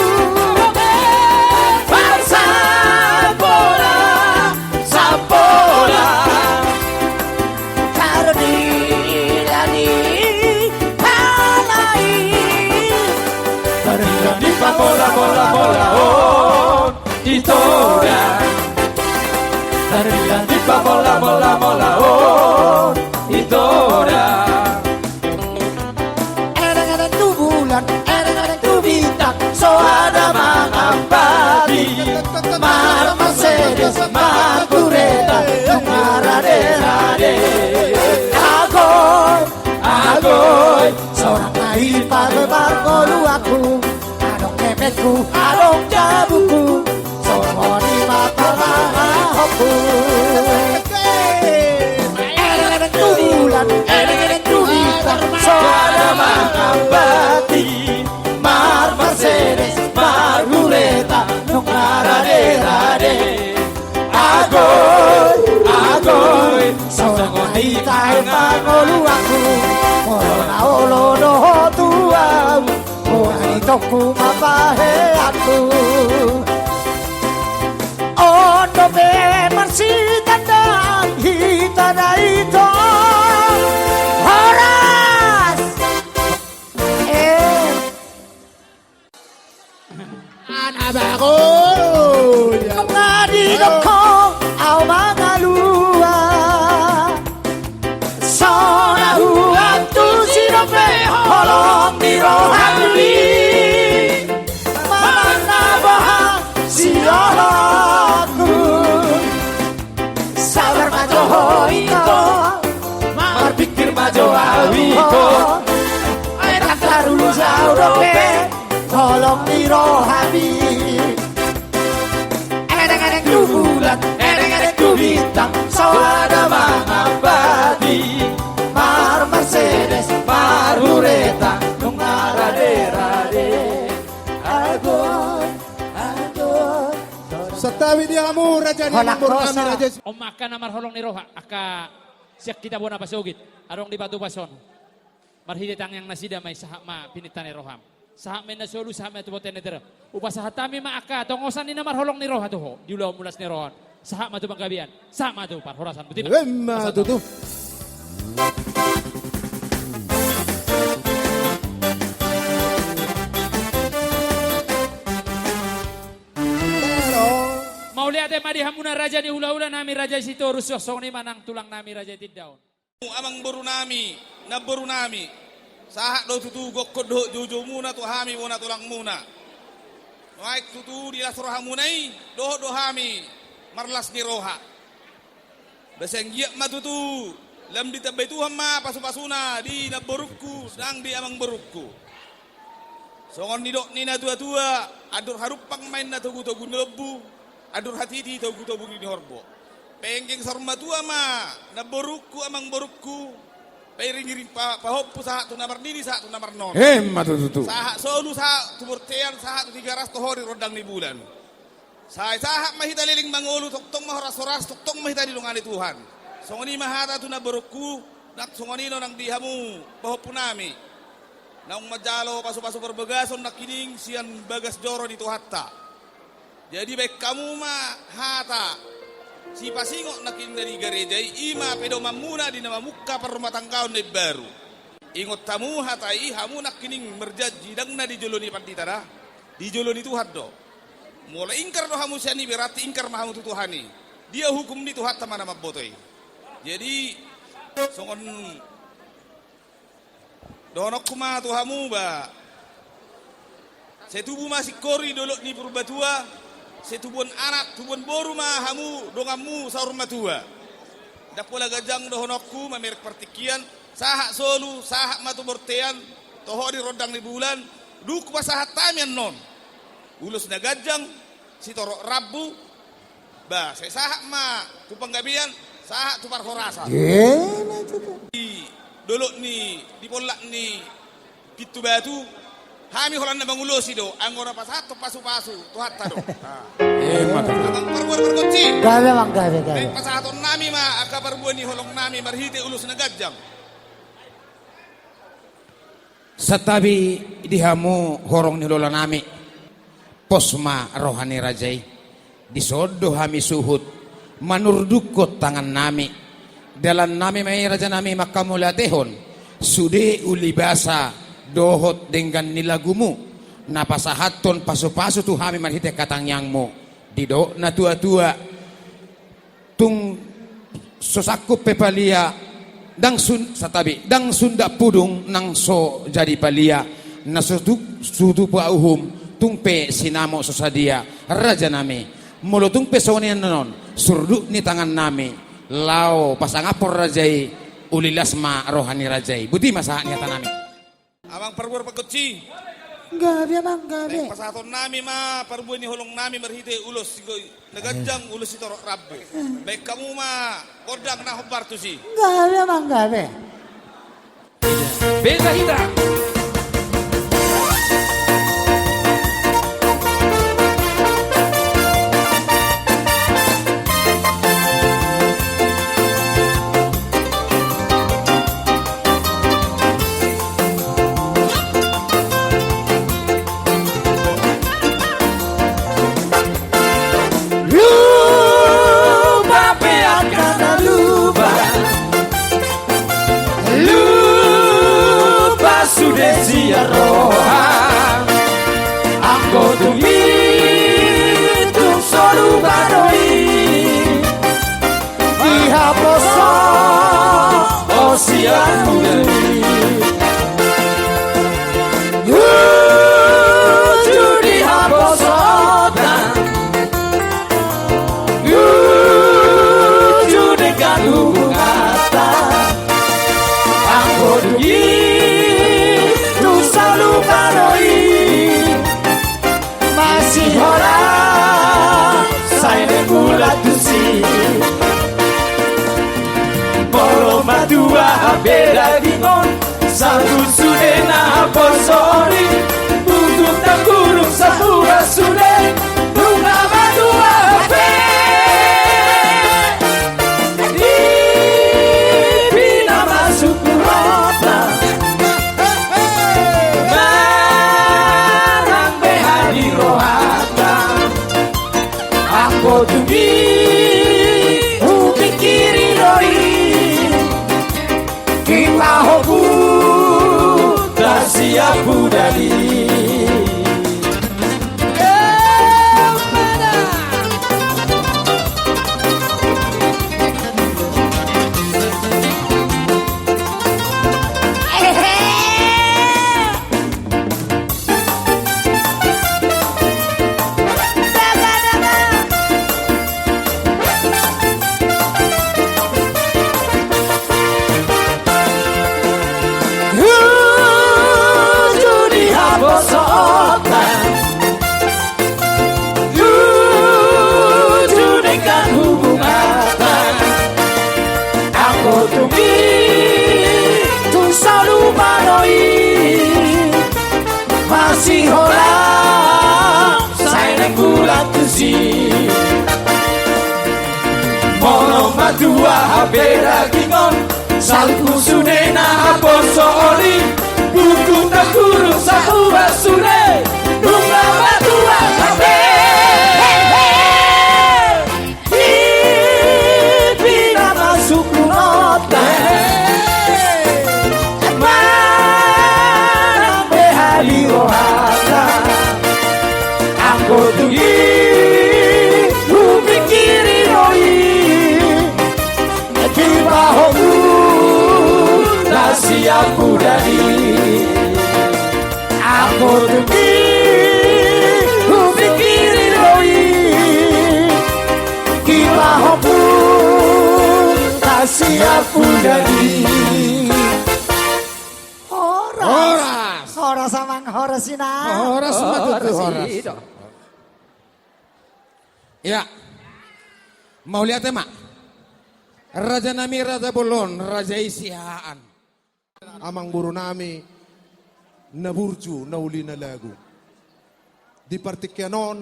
Marsapola sapola Karodilani palai Karodilani pamola mola mola on idora Karodilani pamola mola mola on idora Ereng-ereng tu bulan, ereng-ereng tu bintang So ada mangapadi Mar Mercedes Mar Kureta Marade-rade Agoy Seorang lahir pada barkolu aku Adong kepetku, adong jabuku Seorang wanita permahoku Ereng-ereng tu bulan, ereng-ereng tu bintang So ada mangapadi Mar Mercedes Mar Kureta Marade-rade Agoy Seorang wanita yang barkolu aku Corona olono tuau Wanitoku mapaheatku Ondo bemarsitan dan hitana ito Horas Anak bago. Ngadidok ko au mga luwa Sona huwag tu sinope Holong di rohani Manabahang siolaku Sabar majoho ito Marpikir majo awiko Takarulu saurope Holong di rohani Ereng-ereng tu bulan Ereng-ereng tu bintang So ada mangapadi Mar Mercedes Mar Kureta Marade-rade Agoy Sa tawi di amo raja ni Holak Murami rosa. raja. Omaka na marholong ni Roha, aka siyak kita buona pasugit, arong di batu pason. Marhidetang yang nasida may sahak ma pinitan ni Roham. Sahak may nasolu, sahak may tuboten ni Tera. Upasahatami ma aka, tongosan ni na marholong ni Roha tuho, diulaw mulas ni Rohan. Sahak ma tu panggabian, sahak ma tu parhorasan. Buti na. Emma tutu. Mau lihat madi hamuna raja ni hula-hula nami raja situ rusuh song ni manang tulang nami raja tiddaun. Amang boru nami, na boru nami. Sahak do tutu gokko do jojo muna tu hami muna tulang muna. Wai tutu di lasro hamunai do hami. marlas ni roha. Basang giyak matutu, lam ditabay Tuhan ma pasu-pasuna di naborukku, nang di amang borukku. Songon nidok ni na tua-tua, adur harupang main na tugu-tugu nelebu, adur hati-hati tugu-tugu ni horbo. Penggeng sarma tua ma, naborukku amang borukku, pairing-iring pahoppu sahat tu namar nini sahat tu namar non. Matututu. Sahat solu sahat tu bortean sahat tu 300 hori rodang ni bulan. Sahat mahita liling mangulu toktong mahoras-horas toktong mahita dilungani Tuhan. Songoni mahata tu naborukku, nak songoni no nang dihamu pahoppu nami. Naung majalo pasu-pasu berbagason nakining sian bagas joro di tuhatta. Jadi baik kamu mah hata si pasingok nakin dari gereja ima pedo mamuna di nama muka per rumah tangga ne baru. Ingot tamu hatai hamu nakining merjaji dangna di joloni panditara di joloni Tuhan do. Mulai ingkar do hamu siani berarti ingkar mahamu tu Tuhani. Dia hukum di tuhatta mana mabotoi. Jadi songon donok kuma tuhamu ba. Setubu masih kori dolok ni purbatua. Setubun anak tubun boru mah hamu dongamu saur matua. Dapola gajang dohonokku mamerek pertikian sahak solu sahak matu bortean tohori rodang ni bulan duk pasahat tamian non. Ulus na gajang si torok rabu ba saya sahak ma tu penggabian sahak tu parhorasa. Dolok ni di polak ni pitu batu hami holan na bangulosi do anggora pasato pasu-pasu tu hatta do. Abang perbuan berkunci. Gawe mang gawe. Nek pasaton nami ma aka perbuan ni holong nami marhite ulus na gajang. Satabi dihamu horong ni lola nami posma rohani rajai disodo hami suhut manurdukot tangan nami dalam nami mai raja nami makamulatehon sude ulibasa dohot dengan nilagumu napasahaton pasu-pasu tu hami marhite katang yangmu dido na tua-tua tung sosaku pepalia dang sun satabi dang sunda pudung nang so jadi palia na sudu pauhum tungpe sinamo sosadia raja nami mulo tungpe sonian non surdu ni tangan nami lao pasangapor rajai ulilasma rohani rajai budi masa nyata nami. Abang perbuan berkunci. Gawe mang gawe. Nek pasaton nami ma perbuan ni holong nami marhite ulus negajang ulus si torok rabu. Baik kamu ma kodang na hobar tu si. Gawe mang gawe. Beta hita. Beda dingon satu sudena posori untuk tak kurung sapura sude bunga madua be di bina masuk kota barang behadi rohata aku tumi upikiri roi kita hoku tak siap budali. abe dagingon salku sunena boso oli buku takuru sahuwa sune bunga batua abe Ipina masuk nota Marang behali rohana Aku tugi Kupikiri roi Di bahuku Nasi aku dari Aku tugi Kupikiri roi Di bahuku Nasi aku dari Horas. Horas amang horas ina Horas matutu horas. Ya. Mau lihat mak? Raja nami Raja Bolon, Raja Isihaan. Amang buru nami naburju nauli na lagu. Di partikyanon,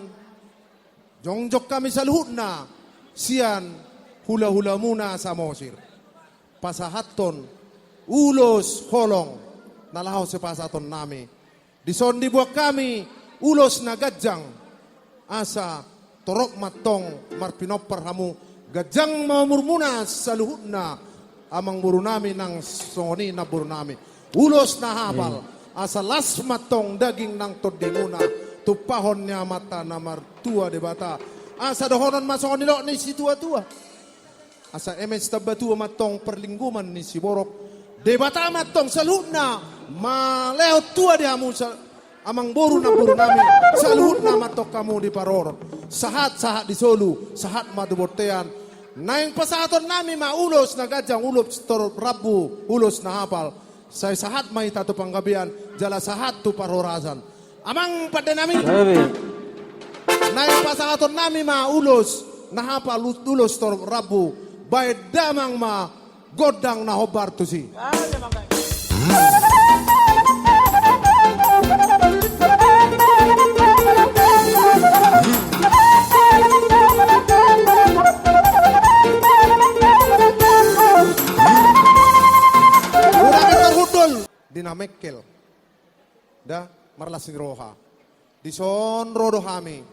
jongjok kami sa luhut na siyan hula-hula muna sa Mosir. Pasahaton, ulos holong, nalahaw si pasaton nami. Dison dibuak kami, ulos na gadyang, asa torok matong marpinopar hamu, gadyang mamurmuna sa luhut na, amang buru nami ng songoni na buru nami. Ulos na hapal, asa las matong daging ng todimuna, tupahon niya mata na martua de bata. Asa dohonon masong nilo ni si tua-tua. Asa emes tabatua matong perlingguman ni si borok. De bata matong salut na maleo tua di amu sa amang boru na buru nami. Salut na matok kamu di paror. Sahat di solu, sahat madubortean. Naing pasaton nami maulos na gadyang ulos torop rabu, ulos na hapal. Say sahat may tato panggabian, jala sahat tu parorasan. Amang pada nami. Naing pasaton nami maulos na hapal ulos torop rabu. Bay damang ma godang na hobar tu si. Dinamekkel. Da marlasin roha. Dison rodo hami.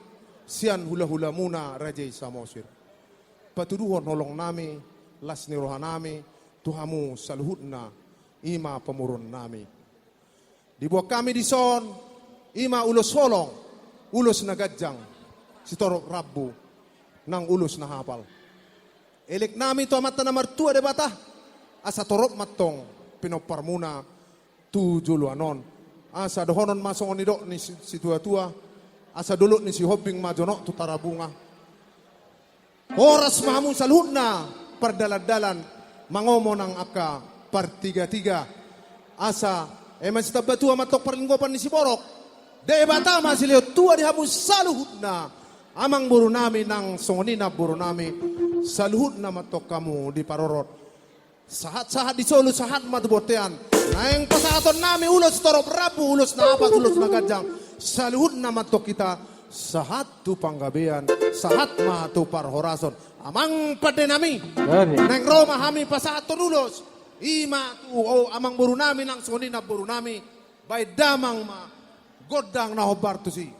Sian hula-hula muna Raja Samosir. Patuduhon nolong nami, las ni roha nami, tuhamu saluhut na, ima pemurun nami. Dibuat kami dison, ima ulos holong, ulos na gadyang, sitorok rabbu, nang ulos na hapal. Elik nami to mata na martua de bata, asa torok matong, pinopar muna, tu juluanon. Asa dohonon masong onidok ni si tua-tua, asa dulu ni si hobing majonok tu tarabunga. Oras mahamu saluhut na perdalad-dalan mangomo ng aka partiga-tiga. Asa masih tabatua matok perlinggopan ni si borok. De bata masih tua dihamu saluhut na amang buru nami nang songoni na buru nami saluhut na matok kamu di parorot. Sahat-sahat di solo sahat matubotean. Naing pasaton nami ulos torop rabu ulos na apat ulos na gadyang. Saluhut na matok kita sahat tu panggabean sahat ma tu parhorason. Amang pade nami. Nang Roma hami pasaton ulos. Ima tu amang buru nami nang songoni na buru nami. Bay damang ma godang na hobar tu si.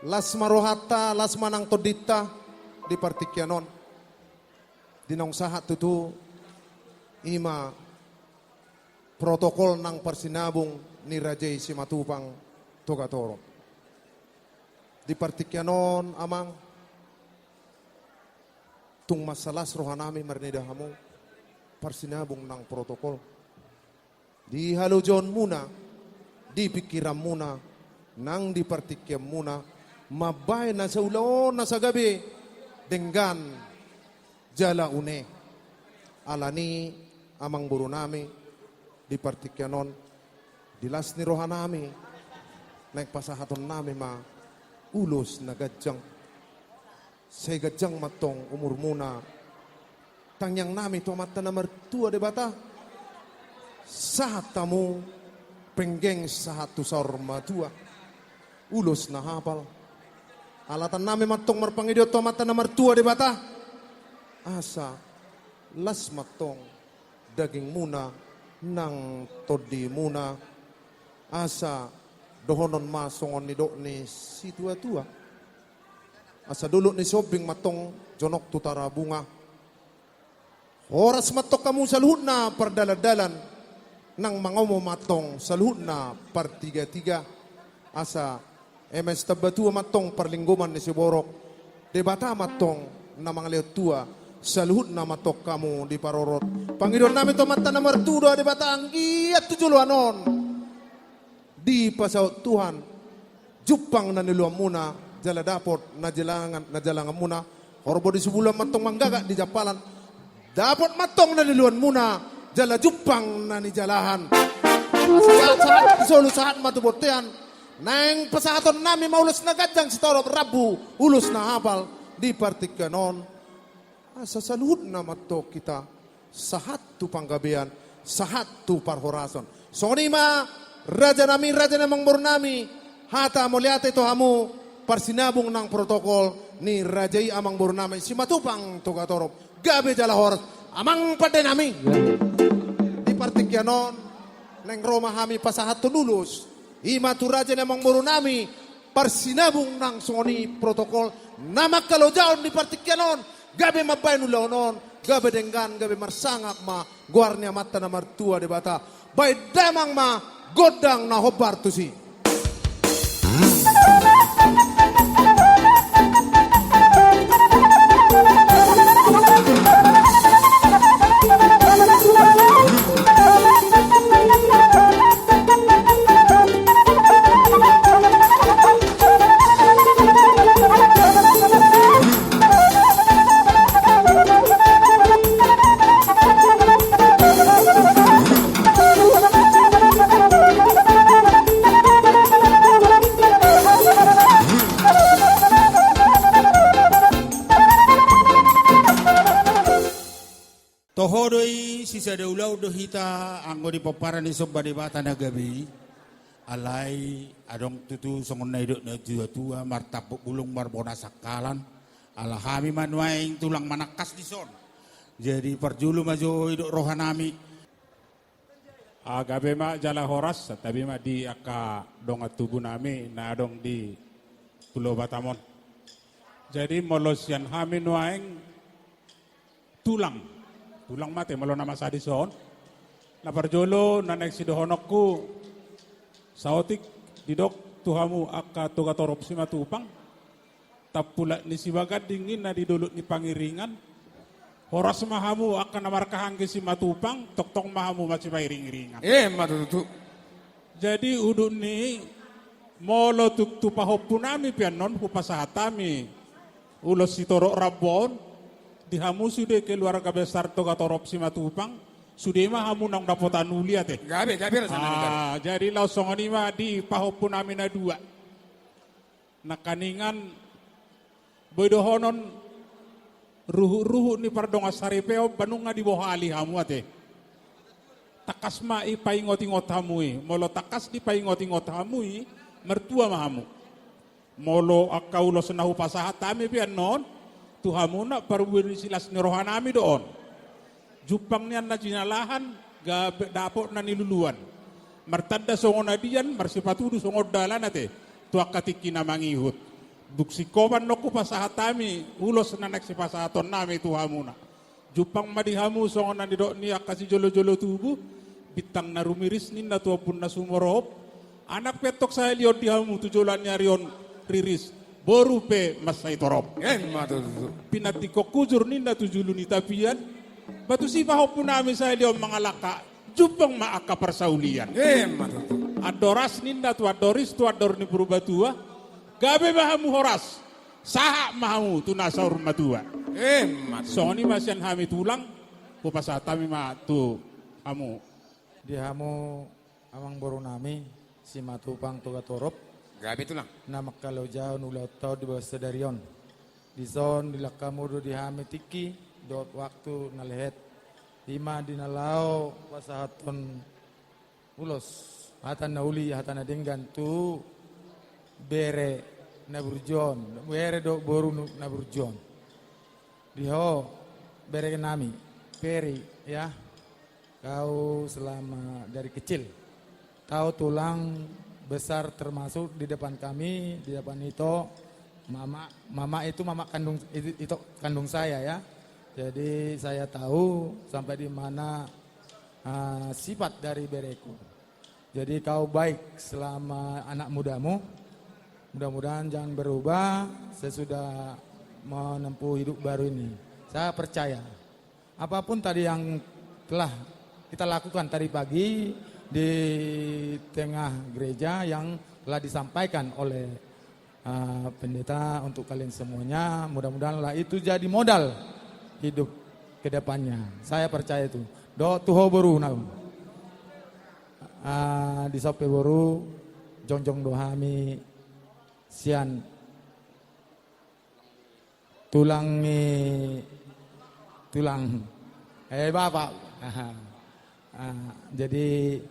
Las marohata, las manang todita di partikyanon. Dinong sahat tutu ima protokol ng persinabong ni Raja Simatupang Togatoro. Di partikyanon amang tung masalas rohanami marnidahamo persinabong ng protokol. Di halujon muna, di pikiran muna, nang di partikyan muna, mabay na sa ulon na sa gabi, denggan jala une. Alani amang buru nami, di partikyanon, dilas ni roha nami, nagpasahaton nami ma ulos na gadyang. Segajang matong umur muna. Tangyang nami to mata na mertua de bata. Sahat tamu penggeng sahat tu sorma tua. Ulos na hapal. Alatan nami matong marpangidio to mata na mertua de bata. Asa las matong daging muna nang todi muna. Asa dohonon masongon ni dok ni si tua-tua. Asa dulu ni sobing matong jonok tutara bunga. Oras matok kamu sa luhut na pardaladalan nang mangomo matong sa luhut na partiga-tiga. Asa MS tabatua matong parlingguman ni si Borok. Debata matong na mga lewat tua sa luhut na matok kamu di parorot. Panginoon namin to mata na martudo debata ang iyat tujuluanon. Di pasaw Tuhan jupang na niluam muna jala dapot na jalangan muna orbo di sebulan matong manggaga di japalan dapat matong na niluan muna jala jupang na ni jalahan saat solo saat matubotean nang pasahaton nami maulos na gadjang si Torop Rabu ulos na hapal di partikanon asa saluhut na mato kita sahat tu panggabian sahat tu parhorason sonima raja namang burnami hata moliate to hamu parsinabong ng protokol ni Rajai amang burnami si matupang tugatorop gabi jala horas amang pade nami di partikyanon neng Roma hami pasahat tululus ima tu raja namang burnami parsinabong ng soni protokol namak kalojaon di partikyanon gabi mabayin ulaonon gabi denggan gabi marsangak ma guarnya mata na martua de bata bay damang ma godang na hobar tu si. Tohodoi sisa daulau dohita anggo di paparan di sobade bata nagabi alai adong tutu songon naidok na tua martapuk bulung marbona sakalan alahami manuaing tulang manakas di son jadi parjulu majo idok rohanami agabe ma jala horas tapi ma di aka donga tubuh nami na adong di Pulau Batamon jadi molosian hami nuaing tulang mate malo nama sadison na parjolo na nagsidohonokku saotik didok tuhamu aka tugatorop si matupang tapula ni sibagat dingin na didulut ni pangiringan horas mahamu aka namarkahang si matupang toktong mahamu masih pairing-iringan matutu jadi udun ni molo tuktu pahopunami pianon hupasahatami ulos si torok rabon dihamu sudah keluarga besar Togatorop si matupang sudah mah hamu nang dapotan ulia teh gabe jadi langsung ini mah di pahopun amina dua nakaningan bodohonon ruhu ni pardonga saripeo banunga di bawah ali hamu teh takas ma ipaingot-ingot hamui molo takas di paingot-ingot hamui mertua mahamu molo akaulo senahu pasahat tami pian non tuhamu nak parwiri silas ni rohanami doon. Jupang niyan na jinalahan, dapot na niluluan. Martanda songon na diyan, marsipatudu songod dalan ate. Tuak katiki na mangihut. Duksikoban no ko pasahatami, ulos na nagsipasahaton nami tuhamu na. Jupang madihamu songon na nidok niya kasi jolo-jolo tubuh, bitang na rumiris nin na tuwapun na sumorop. Anak petok sa liyon dihamu tujulan niya riyon riris. Boru pe masai torop. Pinatiko kujur ninda tujulu ni tapian. Batu si pahopun nami saya dia mga laka. Jupang maaka persaulian. Adoras ninda tu adoris tu ador ni purubatua. Gabe mahamu horas. Saha mahamu tu nasaur matua. Soni masyan hami tulang. Pupasatami ma tu hamu. Di hamu amang boru nami si matupang Togatorop. gabe tulang Nama kalau jauh nulau tau di bawah sedarion. Dison dilakamudo dihami tiki dot waktu nalehet lima dinalao pasahaton ulos hatan nauli hatan adenggan tu bere naburjon bere do boru naburjon diho bere nami peri ya kau selama dari kecil kau tulang besar termasuk di depan kami di depan itu mama itu mama kandung itu kandung saya ya. Jadi saya tahu sampai di mana sifat dari bereku. Jadi kau baik selama anak mudamu. Mudah-mudahan jangan berubah sesudah menempuh hidup baru ini. Saya percaya. Apapun tadi yang telah kita lakukan tadi pagi di tengah gereja yang telah disampaikan oleh pendeta untuk kalian semuanya. Mudah-mudahanlah itu jadi modal hidup ke depannya. Saya percaya itu. Do tuho boru nau. Di sope boru jongjong dohami sian tulang bapak. Jadi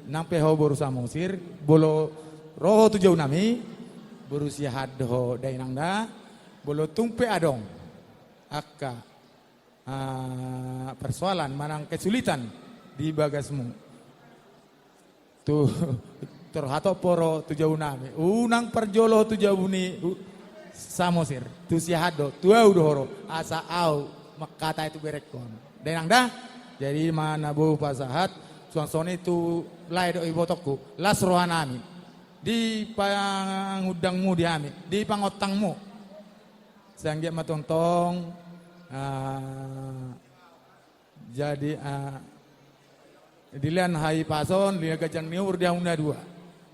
nampe ho boru samosir bolo roho tujau nami boru sihat ho dainangda bolo tumpe adong akka persoalan manang kesulitan di bagasmu tuh terhato poro tujau nami unang perjolo tujau ni samosir tu siado tu au dohoro asa au makata itu berekon dainangda jadi mana bu pasahat suansone itu lai do ibotokku las rohanami di pangudangmu diami di pangotangmu sangge matontong jadi dilian hai pason dia gajang niur dia unda dua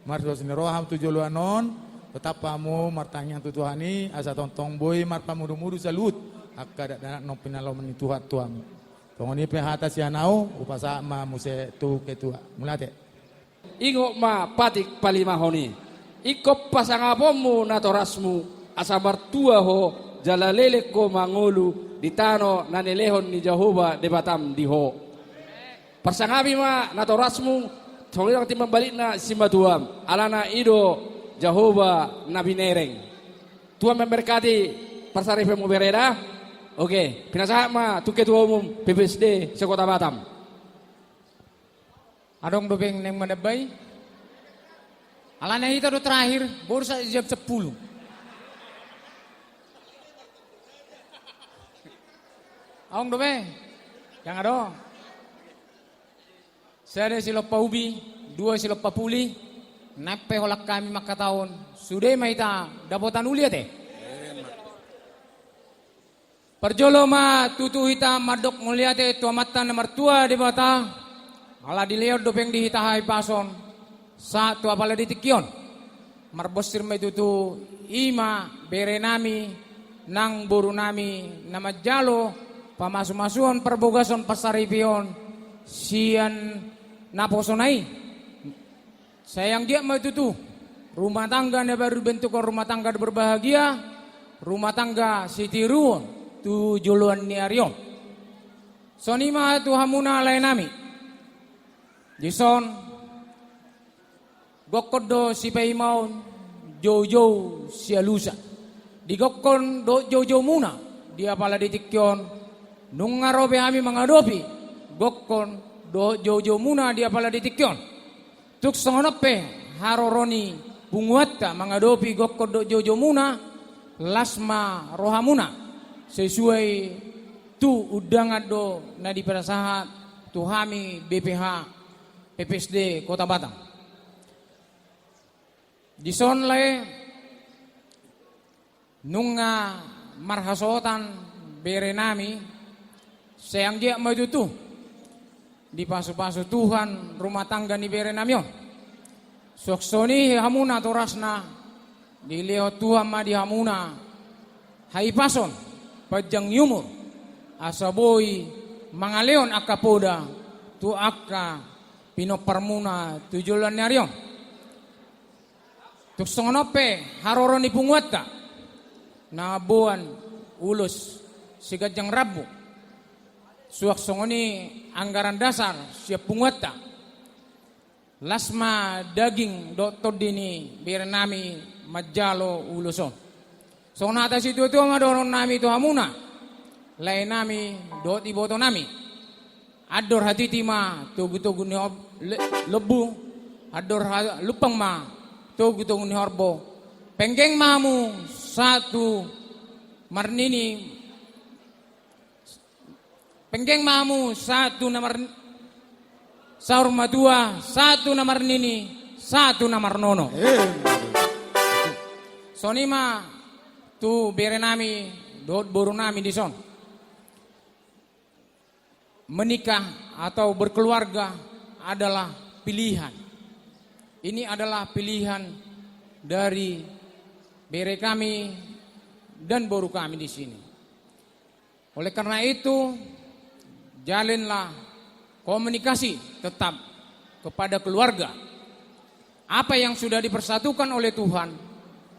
marsos roham tujoluanon tetap pamu martanya tutuhani asa tontong boy marpa mudu-mudu salut akka danak no pinalo menituhat tuam tongoni pehata sianau upasa ma muse tu ketua mulate ingo ma patik palimahoni ikop pasangapomu natorasmu asa martua ho jalalele ko mangulu ditano nanelehon ni Jehovah debatam diho persangabi ma natorasmu tongirang timbang balik na simatuam alana ido Jehovah nabi nereng Tuhan memberkati persarifemu bereda oke pinasahat ma tu ketua umum PPSD sekota Batam adong dobeng neng madabai alana itu do terakhir baru saya jam 10 Aong dobe, yang ada. Saya silopa ubi, 2 silopa puli, nape holak kami maka tahun. Sudah maita dapotan uliat Perjolo ma tutu hita madok muliate tua mata nomor tua di bata. Ala dilihat dopeng di hita hai pason. Satu apala ditikion. Marbosir ma tutu ima berenami nang burunami nama jalo. Pamasu-masuan perbogason pasaripion sian naposonai sayang dia mau itu rumah tangga ne baru bentukan rumah tangga berbahagia rumah tangga sitiruon tu juluan ni arion sonima tu hamuna lainami jison gokodo si peimaun jojo sialusa digokon do jojo muna dia pala ditikyon nung ngarobe kami mengadopi gokon do jojo muna dia pala ditikyon tuk songonope haroroni bunguatta mengadopi gokon do jojo muna lasma rohamuna sesuai tu udangan do na di perasahat tu hami BPH PPSD Kota Batam di sonle nunga marhasotan berenami sayang dia mau itu di pasu-pasu Tuhan rumah tangga ni berenamion soksoni hamuna torasna dilihat Tuhan ma di hamuna hai pason pajang yumur asaboi mangaleon akapoda tu akka pino permuna tujulan nyarion tuk songonope haroroni punguatta na buan ulus sigajang rabu. Suak songoni anggaran dasar siap punguata. Lasma daging doktor dini biar nami majalo uluson. So nata situ itu madoron nami itu hamuna. Lain nami dot iboto nami. Ador hati tima tugu ni lebu. Ador lupang ma tugu ni horbo. Penggeng mamu satu marnini. Penggeng mamu satu nomor saur madua satu nomor nini satu nomor nono. Sonima tu bere nami dot boru nami di son. Menikah atau berkeluarga adalah pilihan. Ini adalah pilihan dari bere kami dan boru kami di sini. Oleh karena itu, jalinlah komunikasi tetap kepada keluarga. Apa yang sudah dipersatukan oleh Tuhan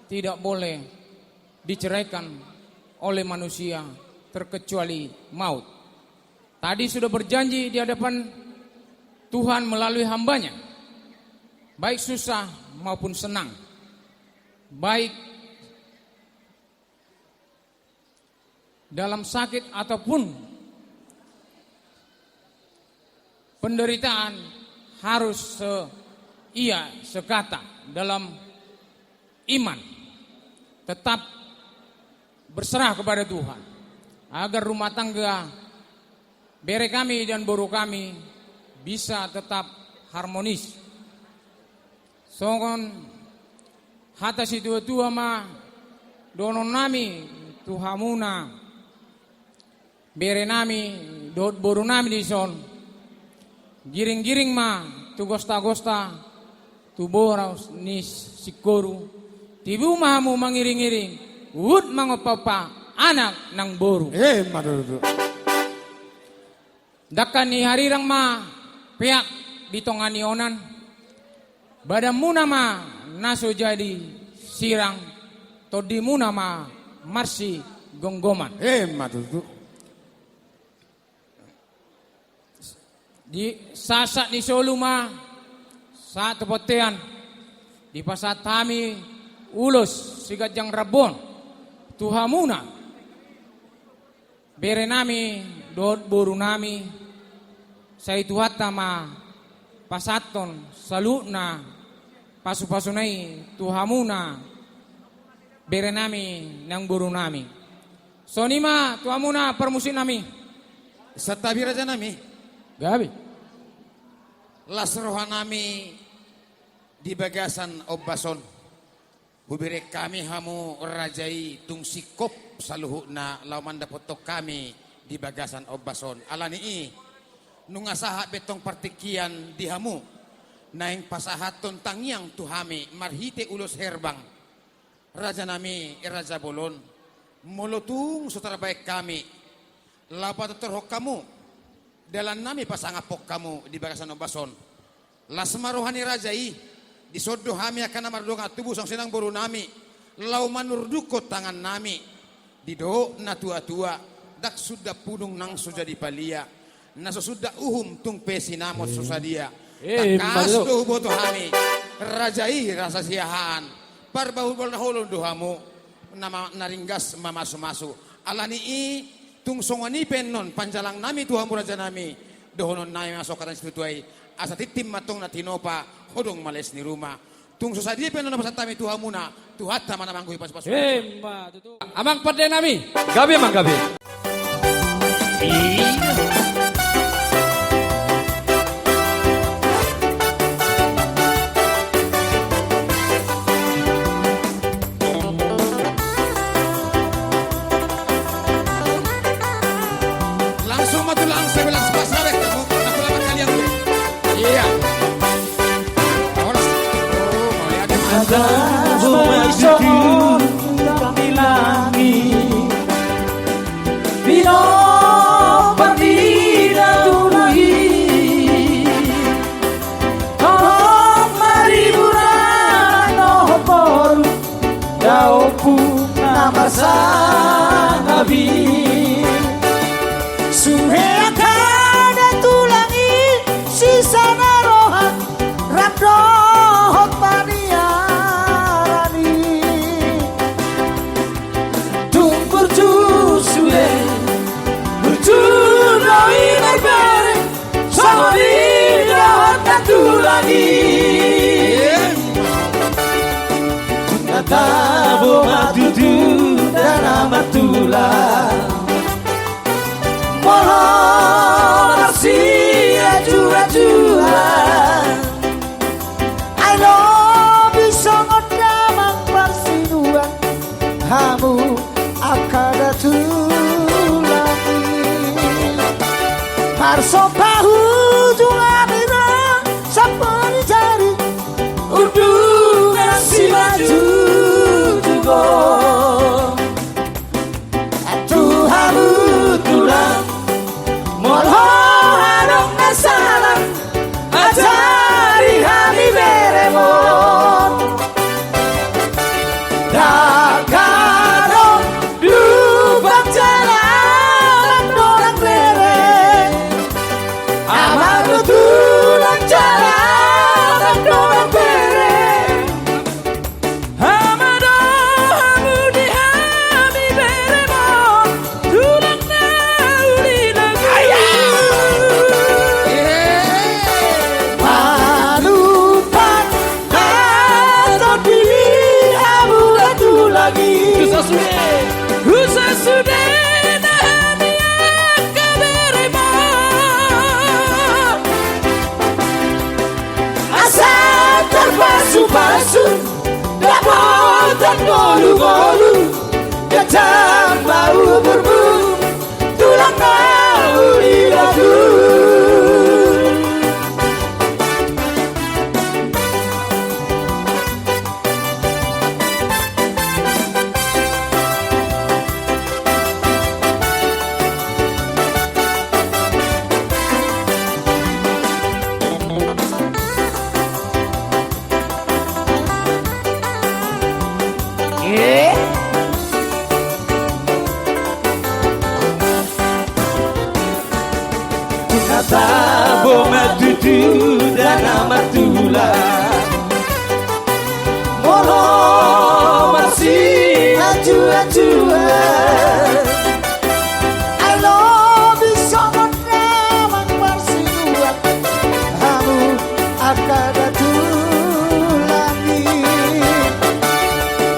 tidak boleh diceraikan oleh manusia terkecuali maut. Tadi sudah berjanji di hadapan Tuhan melalui hambanya, baik susah maupun senang, baik dalam sakit ataupun penderitaan harus sekata dalam iman, tetap berserah kepada Tuhan agar rumah tangga bere kami dan boru kami bisa tetap harmonis. Songon hata situ tua ma donon nami tuhamuna bere nami dot boru nami di son. Giring-giring ma tu gosta-gosta tu boraus nis sikoru tibu mahamu mangiring-iring wud mangopapa anak nang boru. Madudu. Dakan ni harirang ma pihak ditongani onan badamuna ma naso jadi sirang todimuna ma marsi gonggoman. Madudu. Di sasak ni soluma saat tepotean di pasat kami ulus sigajang rabon tuhamuna bere nami dot boru nami saya tuhatta ma pasaton saluna pasu-pasunai tuhamuna bere nami nang boru nami sonima tuhamuna permusin nami satabi raja nami Gabi. Lasrohan nami di bagasan obbason. Hubirek kami hamu rajai tung sikop saluhuna lauman dapotok kami di bagasan obbason. Alani nungasaha betong partikian di hamu. Naing pasahaton tangyang tuhami marhite ulos herbang. Raja nami Raja Bolon. Molotung sutara baik kami. Lapat terhok kamu. Dalam nami pasangapok kamu di bagasan obason. Lasma rohani rajai disodo hami akan amardonga tubuh sang senang boru nami. Lau manurdukot tangan nami. Dido na tua-tua dak sudah pudung nang sujadi palia. Naso sudah tung pesi namot susadia. Takas do boto hami. Rajai rasa siahaan. Parbahu bolnahulun dohamu. Nama naringgas mamasu-masu. Alani tung songani pennon panjalang nami tuhamu raja nami dohonon nami masuk katan situtuai asa titim matong na tinopa hodong males ni rumah tung susadi pennon pasat tami tuhamuna tuhatta mana mangguhi pas-pas Amang pada nami gabi amang gabi Kau pun nama saya nabi Suhe kada tulangi sisa narohan Rabdohot paniarani Tumpur suhe Berjunoi berbere Samari dahat tulangi Tabo matutu dan amatula Mohon rahasia jua-jua I love you sangat damang persinuan Hamu akada tulagi Parso bahu juamira Sapani jari Undungan si maju Tuhamu tulang Molho harong nasalang Ajari hami beremon Dakarong Dubak jalan Dorang bere Amaro tulang jalan Dorang bere Pasu, dapat dan golu-golu Gajah bau berburu Tulang kau di lagu Tabo matutu dan amatula Molo masih ajua-jua I love you sangat ramang persinuan Kamu akan tulagi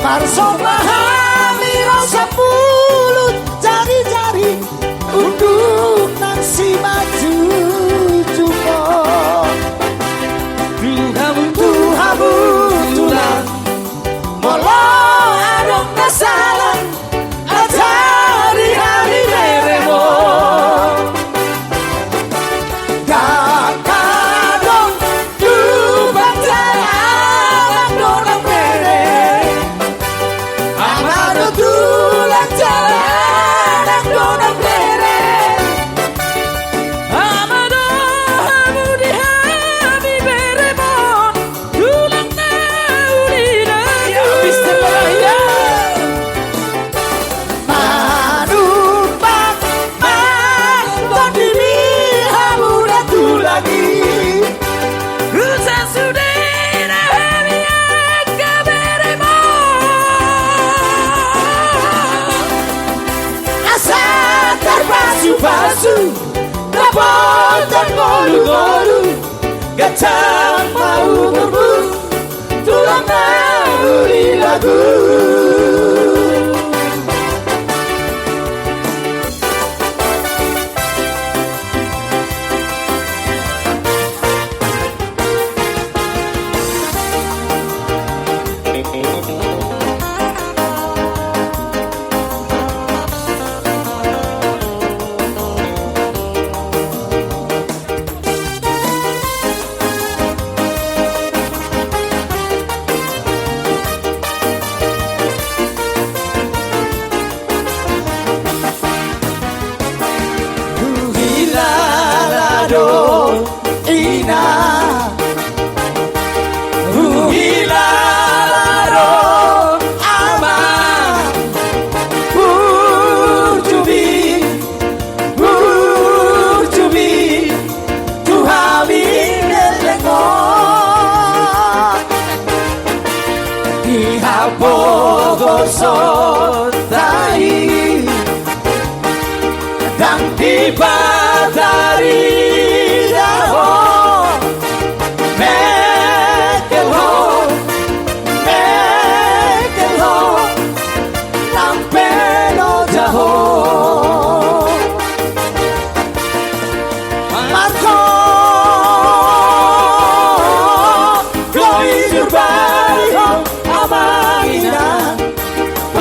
Parso pahami rasa mulut jari-jari Untuk nasi maju Tuhamu tulang Molo adong nasalang Ajari hari beremo Kakadong Dubak jalan Dorang bere Amaro tulang jalan Dorang bere Amado hamu di hami beremo Tulang nauli lagu Ya Mr. Bahaya Manupak Manton diri hamu datu lagi Rusa sudah hami akka beremo Asa terpasu-pasu Dapat dan golu-golu Gajah mau berburu Tulang nauli lagu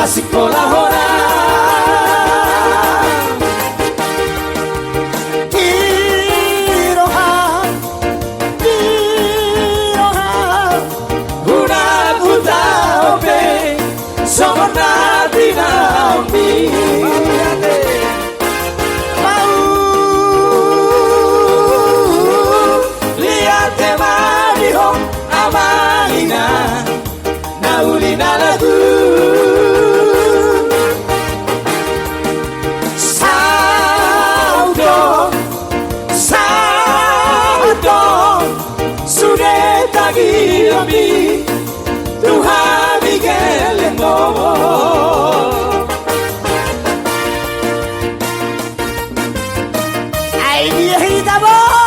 pasikola hora Guíame, Tuhan Miguel yang ngomong. Ay viejita vos.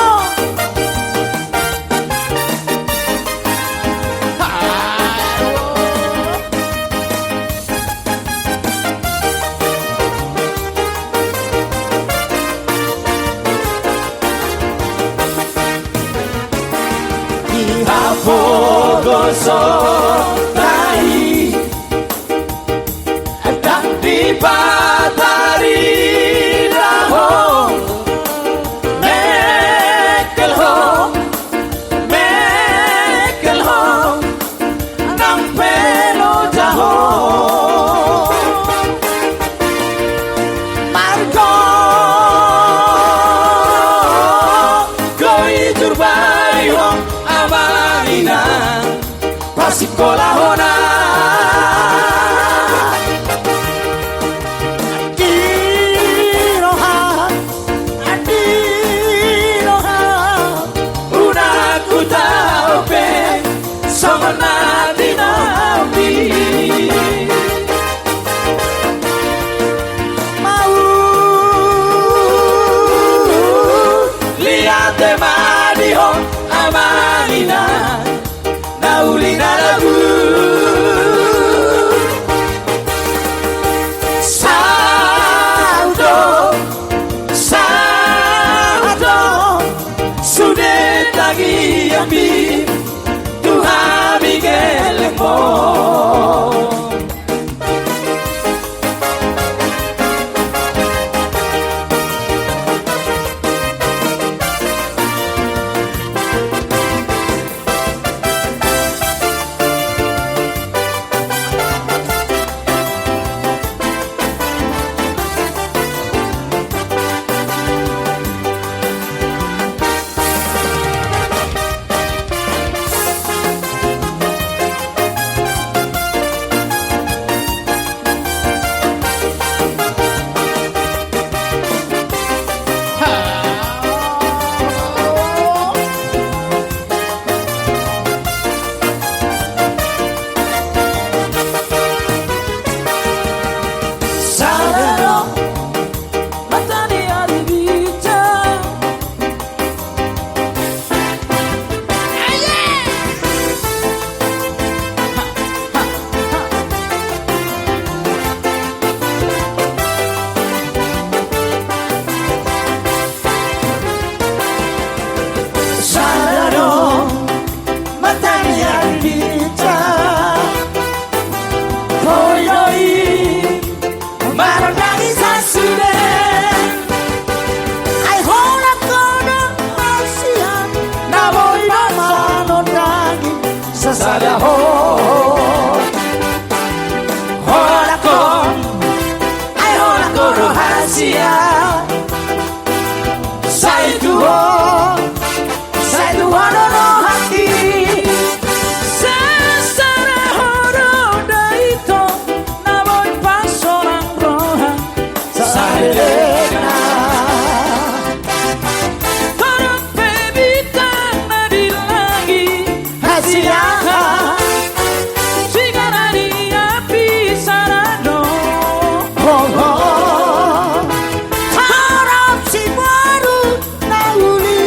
Sotai dan di batari raho mekel ho nang pelo jaho marco koi turbai ho amarina pasikola hona Adiroha una kuta ope somana dinami mau liate madiho amanina naulina lagu saldo sudah lagi ambil Tuhan Miguel Sada ho hola con ay hola con rahasia sai tuho no hati sesara horo daito namoy pasorang roha saelena para pebita nadi lagi hasia harap si baru nauli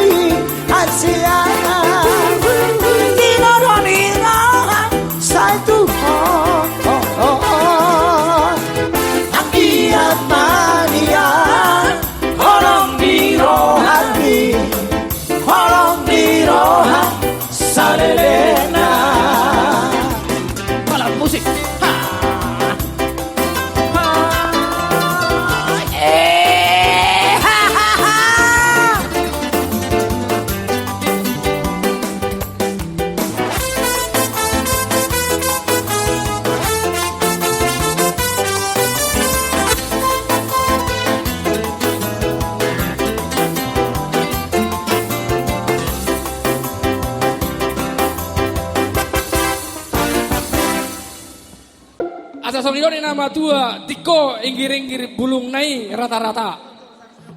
yoni nama tua tiko inggir-inggir bulung nai rata-rata.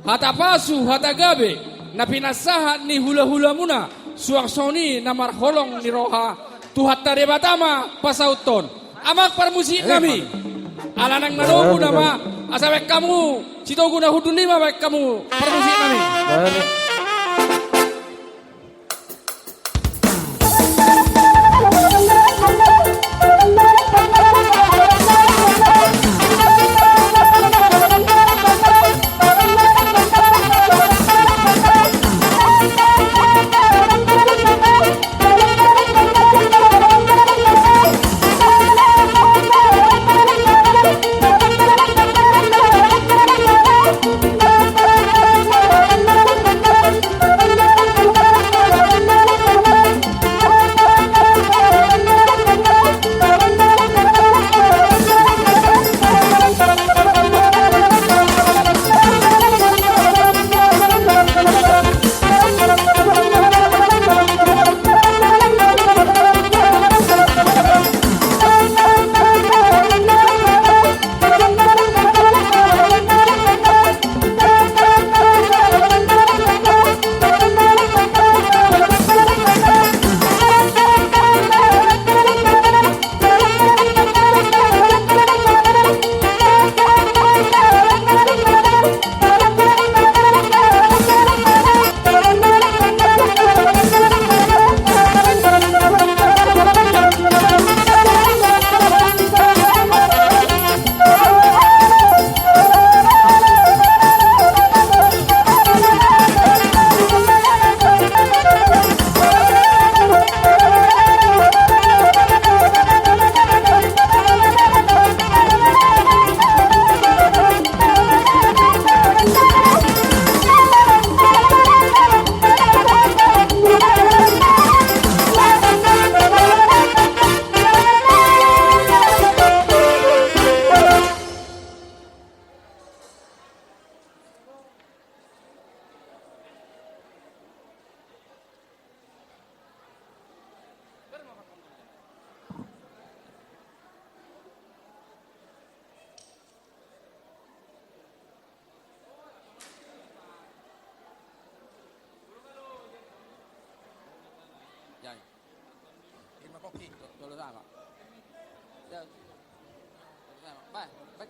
Hata pasu hata gabe na pinasahat ni hula-hula muna suang soni namar holong ni roha tuhat tare batama pasauton. Amak permusik kami. Alanang nanogu nama asawek kamu citogu na hudun lima baik kamu permusik kami.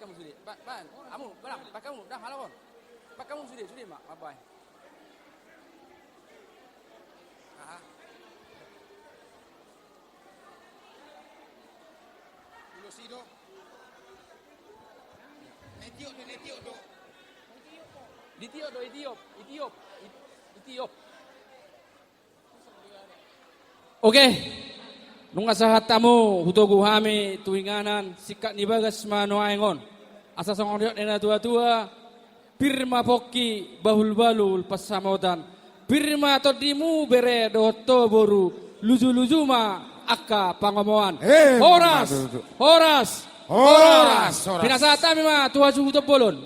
Kamu sudah, kamu, kamu, dah malam pun. Kamu sudah, mak, bye. Sido. Etiop do. Etiop. Oke. Nung asahat tamu hutogu hami tuinganan sikat ni bagas manoaengon. Asa songoriot nena tua-tua pirma pokki bahul balul pasamodan. Pirma todimu bere doto boru luju-lujuma akka pangomoan. Horas. Pinasata mima tuha suhu bolon.